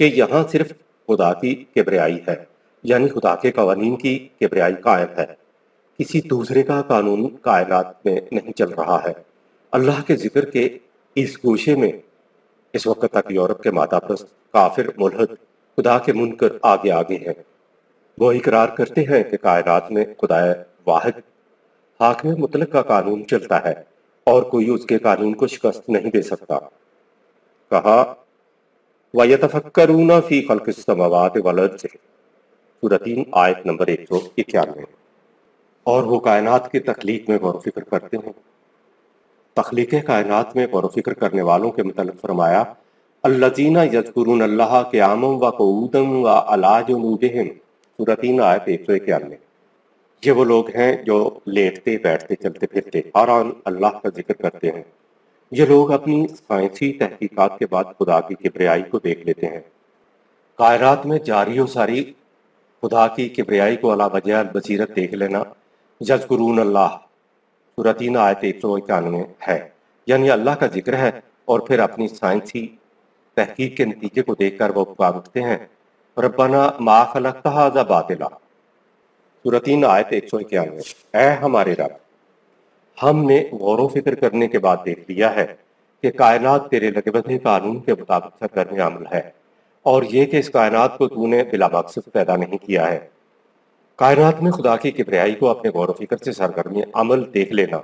کہ یہاں صرف خدا کی کبریائی ہے، یعنی خدا کے قوانین کی کبریائی قائم ہے، کسی دوسرے کا قانون کائنات میں نہیں چل رہا ہے۔ اللہ کے ذکر کے اس گوشے میں اس وقت تک یورپ کے مادہ پرست، کافر، ملحد، خدا کے منکر آگے آگے ہیں۔ وہ اقرار کرتے ہیں کہ کائنات میں خدا واحد، حاکم مطلق کا قانون چلتا ہے اور کوئی اس کے قانون کو شکست نہیں دے سکتا۔ کہا وَيَتَفَكَّرُونَ فِي خَلْقِ السَّمَاوَاتِ وَالْأَرْضِ، سورہ 3 آیت نمبر 191۔ اور وہ کائنات کی تخلیق میں غور و فکر کرتے ہیں۔ تخلیق کائنات میں غور و فکر کرنے والوں کے متعلق فرمایا الذین یذکرون اللہ قیاما وقعودا وعلی جنوبہم، سورہ 3 آیت 191۔ یہ وہ لوگ ہیں جو لیٹتے بیٹھتے چلتے پھرتے ہر آن اللہ کا ذکر کرتے ہیں۔ یہ لوگ اپنی سائنسی تحقیقات کے بعد خدا کی کبریائی کو دیکھ لیتے ہیں۔ کائنات میں جاری و ساری خدا کی کبریائی کو علی وجہ البصیرت دیکھ لینا یذکرون اللہ، سورہ 3 آیت 191 ہے، یعنی اللہ کا ذکر ہے، اور پھر اپنی سائنسی تحقیق کے نتیجے کو دیکھ کر وہ پکار اٹھتے ہیں ربنا ما خلقت ھذا باطلا، سورہ 3 آیت 191۔ اے ہمارے رب، ہم نے غور و فکر کرنے کے بعد دیکھ لیا ہے کہ کائنات تیرے لگے بدھے قانون کے مطابق سرگرم عمل ہے، اور یہ کہ اس کائنات کو تو نے بلا مقصد پیدا نہیں کیا ہے۔ کائنات میں خدا کی کبریائی کو اپنے غور و فکر سے سرگرمی عمل دیکھ لینا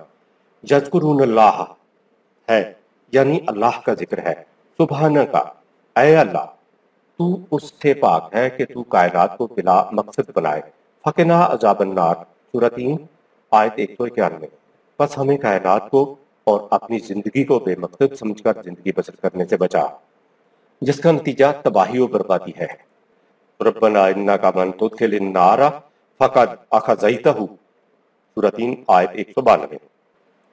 یذکرون اللہ ہے، یعنی اللہ کا ذکر ہے۔ سبحانہ کا، اے اللہ، تو اس سے پاک ہے کہ تو کائنات کو بلا مقصد بنائے۔ فقنا عذاب النار، سورہ 3 آیت 191۔ بس ہمیں کائنات کو اور اپنی زندگی کو بے مقصد سمجھ کر زندگی بسر کرنے سے بچا، جس کا نتیجہ تباہی و بربادی ہے۔ ربنا انک من تدخل النار فقد اخزیتہ، سورہ 3 آیت 192۔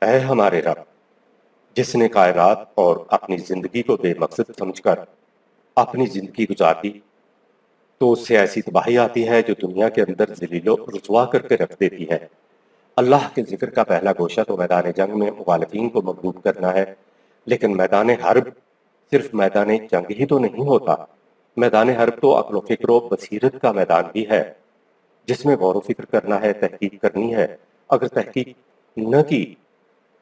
اے ہمارے رب، جس نے کائنات اور اپنی زندگی کو بے مقصد سمجھ کر اپنی زندگی گزار دی تو اس سے ایسی تباہی آتی ہے جو دنیا کے اندر ذلیل و رسوا کر کے رکھ دیتی ہے۔ اللہ کے ذکر کا پہلا گوشہ تو میدان جنگ میں مخالفین کو مغلوب کرنا ہے، لیکن میدان حرب صرف میدان جنگ ہی تو نہیں ہوتا۔ میدان حرب تو عقل و فکر و بصیرت کا میدان بھی ہے، جس میں غور و فکر کرنا ہے، تحقیق کرنی ہے۔ اگر تحقیق نہ کی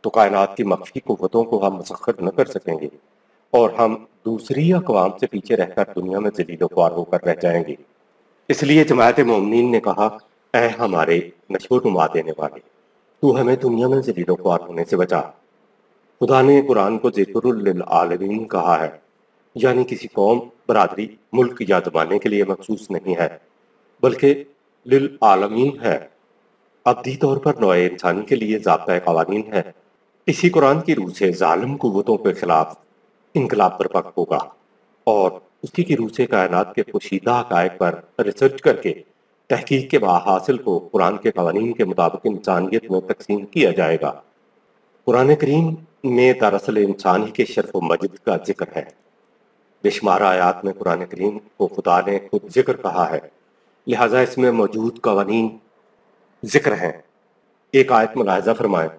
تو کائنات کی مخفی قوتوں کو ہم مسخر نہ کر سکیں گے، اور ہم دوسری اقوام سے پیچھے رہ کر دنیا میں ذلیل و خوار ہو کر رہ جائیں گے۔ اس لیے جماعت مومنین نے کہا اے ہمارے نشو و نما دینے والے، تو ہمیں دنیا میں ذلیل و خوار ہونے سے بچا۔ خدا نے قرآن کو ذکر للعالمین کہا ہے، یعنی کسی قوم، برادری، ملک یا زمانے کے لیے مخصوص نہیں ہے، بلکہ للعالمین ہے، ابدی طور پر نوع انسانی کے لیے ضابطۂ قوانین ہے۔ اسی قرآن کی روح سے ظالم قوتوں کے خلاف انقلاب برپا ہوگا، اور اسی کی روح سے کائنات کے پوشیدہ حقائق پر ریسرچ کر کے تحقیق کے حاصل کو قرآن کے قوانین کے مطابق انسانیت میں تقسیم کیا جائے گا۔ قرآن کریم میں دراصل انسان ہی کے شرف و مجد کا ذکر ہے۔ بے شمار آیات میں قرآن کریم کو خدا نے خود ذکر کہا ہے، لہٰذا اس میں موجود قوانین ذکر ہیں۔ ایک آیت ملاحظہ فرمائیں،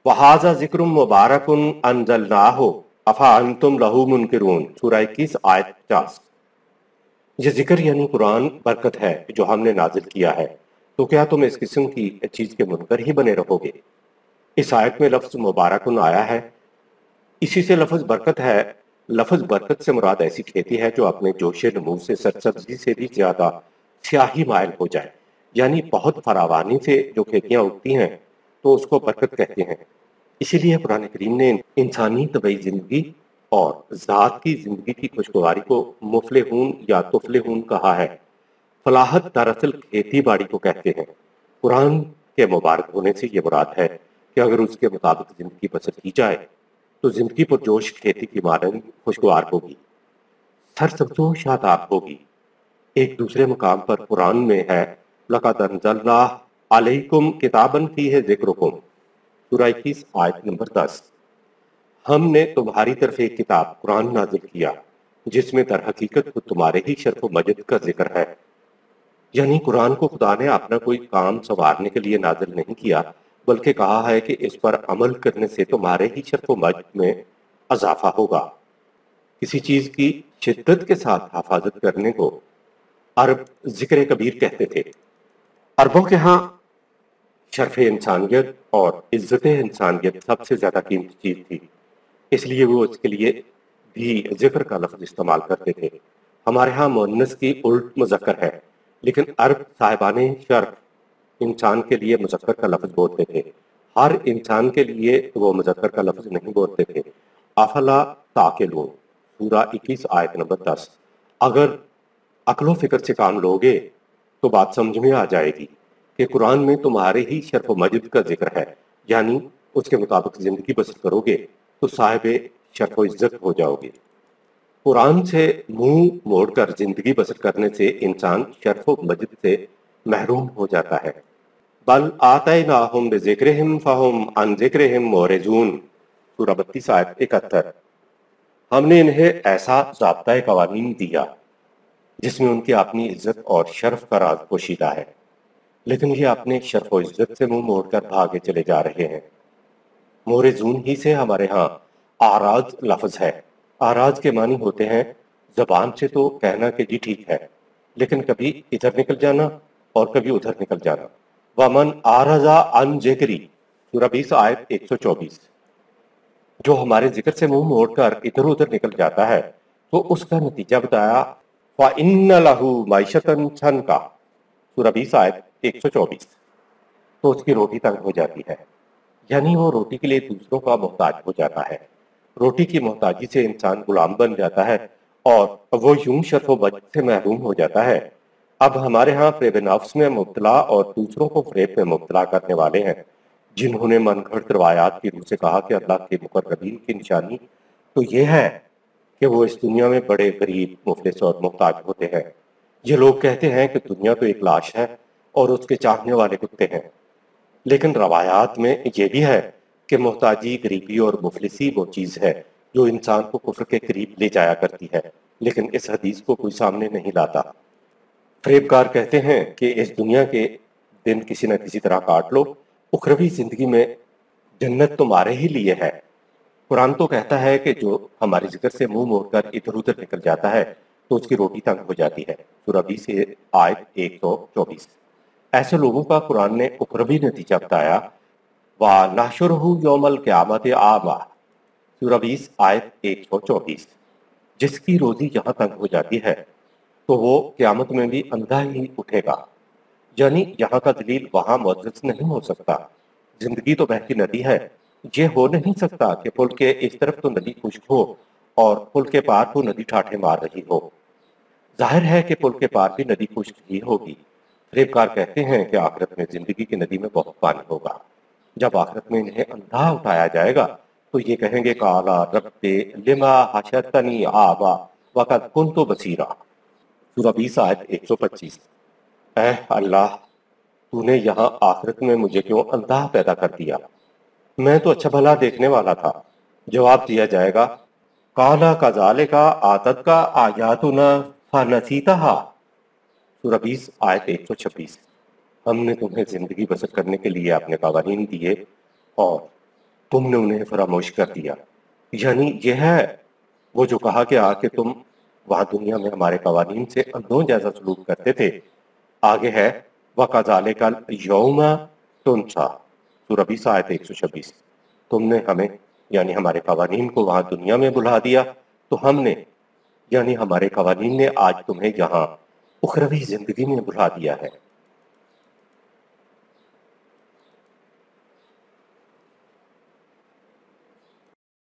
وَهَذَا ذِكْرٌ مُبَارَكٌ أَنزَلْنَاهُ أَفَأَنْتُمْ لَهُ مُنْكِرُونَ سورہ 21 آیت 50۔ یہ ذکر یعنی قرآن برکت ہے جو ہم نے نازل کیا ہے، تو کیا تم اس قسم کی چیز کے منکر ہی بنے رہو گے؟ اس آیت میں لفظ مبارکن آیا ہے، اسی سے لفظ برکت ہے۔ لفظ برکت سے مراد ایسی کھیتی ہے جو اپنے جوش نمو سے سرسبزی سے بھی زیادہ سیاہی مائل ہو جائے، یعنی بہت فراوانی سے جو کھیتیاں اگتی ہیں تو اس کو برکت کہتے ہیں۔ اسی لیے قرآن کریم نے انسانی طبعی زندگی اور ذات کی زندگی کی خوشگواری کو مفلحون یا تفلحون کہا ہے۔ فلاحت دراصل کھیتی باڑی کو کہتے ہیں۔ قرآن کے مبارک ہونے سے یہ مراد ہے کہ اگر اس کے مطابق زندگی بسر کی جائے تو زندگی پر جوش کھیتی کی مانند خوشگوار ہوگی، سرسبز و شاداب ہوگی۔ ایک دوسرے مقام پر قرآن میں ہے لَقَدْ أَنزَلْنَا عَلَيْكُمْ كِتَابًا فِيهِ ذِكْرُكُمْ سورہ 21 آیت نمبر 10۔ ہم نے تمہاری طرف ایک کتاب قرآن نازل کیا جس میں در حقیقت تمہارے ہی شرف و مجد کا ذکر ہے۔ یعنی قرآن کو خدا نے اپنا کوئی کام سنوارنے کے لیے نازل نہیں کیا، بلکہ کہا ہے کہ اس پر عمل کرنے سے تمہارے ہی شرف و مجد میں اضافہ ہوگا۔ کسی چیز کی شدت کے ساتھ حفاظت کرنے کو عرب ذکر کبیر کہتے تھے۔ عربوں کے ہاں شرف انسانیت اور عزت انسانیت سب سے زیادہ قیمتی چیز تھی، اس لیے وہ اس کے لیے بھی ذکر کا لفظ استعمال کرتے تھے۔ ہمارے ہاں مؤنث کی الٹ مذکر ہے، لیکن عرب صاحبان شرف انسان کے لیے مذکر کا لفظ بولتے تھے، ہر انسان کے لیے وہ مذکر کا لفظ نہیں بولتے تھے۔ افلا تعقلون سورہ 21 آیت نمبر 10۔ اگر عقل و فکر سے کام لوگے تو بات سمجھ میں آ جائے گی کہ قرآن میں تمہارے ہی شرف و مجد کا ذکر ہے، یعنی اس کے مطابق زندگی بسر کرو گے تو صاحب شرف و عزت ہو جاؤ گے۔ قرآن سے منہ موڑ کر زندگی بسر کرنے سے انسان شرف و مجد سے محروم ہو جاتا ہے۔ بل آتیناہم بذکرہم فہم عن ذکرہم معرضون سورہ 32 آیت 71۔ ہم نے انہیں ایسا ضابطۂ قوانین دیا جس میں ان کی اپنی عزت اور شرف کا راز پوشیدہ ہے، لیکن یہ اپنے شرف و عزت سے منہ موڑ کر بھاگے چلے جا رہے ہیں۔ مورزون ہی سے ہمارے ہاں آراز لفظ ہے۔ آراز کے معنی ہوتے ہیں زبان سے تو کہنا کہ جی ٹھیک ہے، لیکن کبھی ادھر نکل جانا اور کبھی ادھر نکل جانا۔ وَمَنْ أَعْرَضَ عَنْ ذِكْرِي سورہ 20 آیت 124۔ جو ہمارے ذکر سے منہ موڑ کر ادھر ادھر نکل جاتا ہے تو اس کا نتیجہ بتایا وَإِنَّ لَهُ مَعِيشَةً ضَنْكَ سورہ 20 آیت 124۔ تو اس کی روٹی تنگ ہو جاتی ہے، یعنی وہ روٹی کے لیے دوسروں کا محتاج ہو جاتا ہے۔ روٹی کی محتاجی سے انسان غلام بن جاتا ہے اور وہ یوں شرف و مجد سے محروم ہو جاتا ہے۔ اب ہمارے ہاں فریب نفس میں مبتلا اور دوسروں کو فریب میں مبتلا کرنے والے ہیں، جنہوں نے من گھڑت روایات کی روح سے کہا کہ اللہ کے مقربین کی نشانی تو یہ ہے کہ وہ اس دنیا میں بڑے غریب، مفلس اور محتاج ہوتے ہیں۔ یہ لوگ کہتے ہیں کہ دنیا تو ایک لاش ہے اور اس کے چاہنے والے کتے ہیں، لیکن روایات میں یہ بھی ہے کہ محتاجی، غریبی اور مفلسی وہ چیز ہے جو انسان کو کفر کے قریب لے جایا کرتی ہے، لیکن اس حدیث کو کوئی سامنے نہیں لاتا۔ فریبکار کہتے ہیں کہ اس دنیا کے دن کسی نہ کسی طرح کاٹ لو، اخروی زندگی میں جنت تمہارے ہی لیے ہے۔ قرآن تو کہتا ہے کہ جو ہمارے ذکر سے منہ موڑ کر ادھر ادھر نکل جاتا ہے تو اس کی روٹی تنگ ہو جاتی ہے، سورہ 20 آیت 124۔ ایسے لوگوں کا قرآن نے اخروی نتیجہ بتایا وَنَحْشُرُهُ يَوْمَ الْقِيَامَةِ أَعْمَىٰ سورہ 20 آیت 124۔ جس کی روزی یہاں تنگ ہو جاتی ہے تو وہ قیامت میں بھی اندھا ہی اٹھے گا، یعنی یہاں کا دلیل وہاں معزز نہیں ہو سکتا۔ زندگی تو بہتی ندی ہے، یہ ہو نہیں سکتا کہ پل کے اس طرف تو ندی خشک ہو اور پل کے پار تو ندی ٹھاٹھے مار رہی ہو۔ ظاہر ہے کہ پل کے پار بھی ندی خشک ہی ہوگی۔ فریبکار کہتے ہیں کہ آخرت میں زندگی کی ندی میں بہت پانی ہوگا۔ جب آخرت میں انہیں اندھا اٹھایا جائے گا تو یہ کہیں گے قَالَ رَبِّ لِمَا حَشَرْتَنِی أَعْمَىٰ وقد كنت بصیرا، سورہ 20 آیت 125۔ اے اللہ، تو نے یہاں آخرت میں مجھے کیوں اندھا پیدا کر دیا؟ میں تو اچھا بھلا دیکھنے والا تھا۔ جواب دیا جائے گا، قَالَ كَذَلِكَ آتَتْكَ آیَاتُنَا فَنَسِيتَهَا، سورہ 20 آیت 126۔ ہم نے تمہیں زندگی بسر کرنے کے لیے اپنے قوانین دیے اور تم نے انہیں فراموش کر دیا۔ یعنی یہ ہے وہ جو کہا گیا کہ تم وہاں دنیا میں ہمارے قوانین سے اندھوں جیسا سلوک کرتے تھے۔ آگے ہے وَكَذَلِكَ الْيَوْمَ تُنْسَى، سورہ 20 آیت 126۔ تم نے ہمیں یعنی ہمارے قوانین کو وہاں دنیا میں بھلا دیا تو ہم نے یعنی ہمارے قوانین نے آج تمہیں یہاں اخروی زندگی میں بھلا دیا ہے۔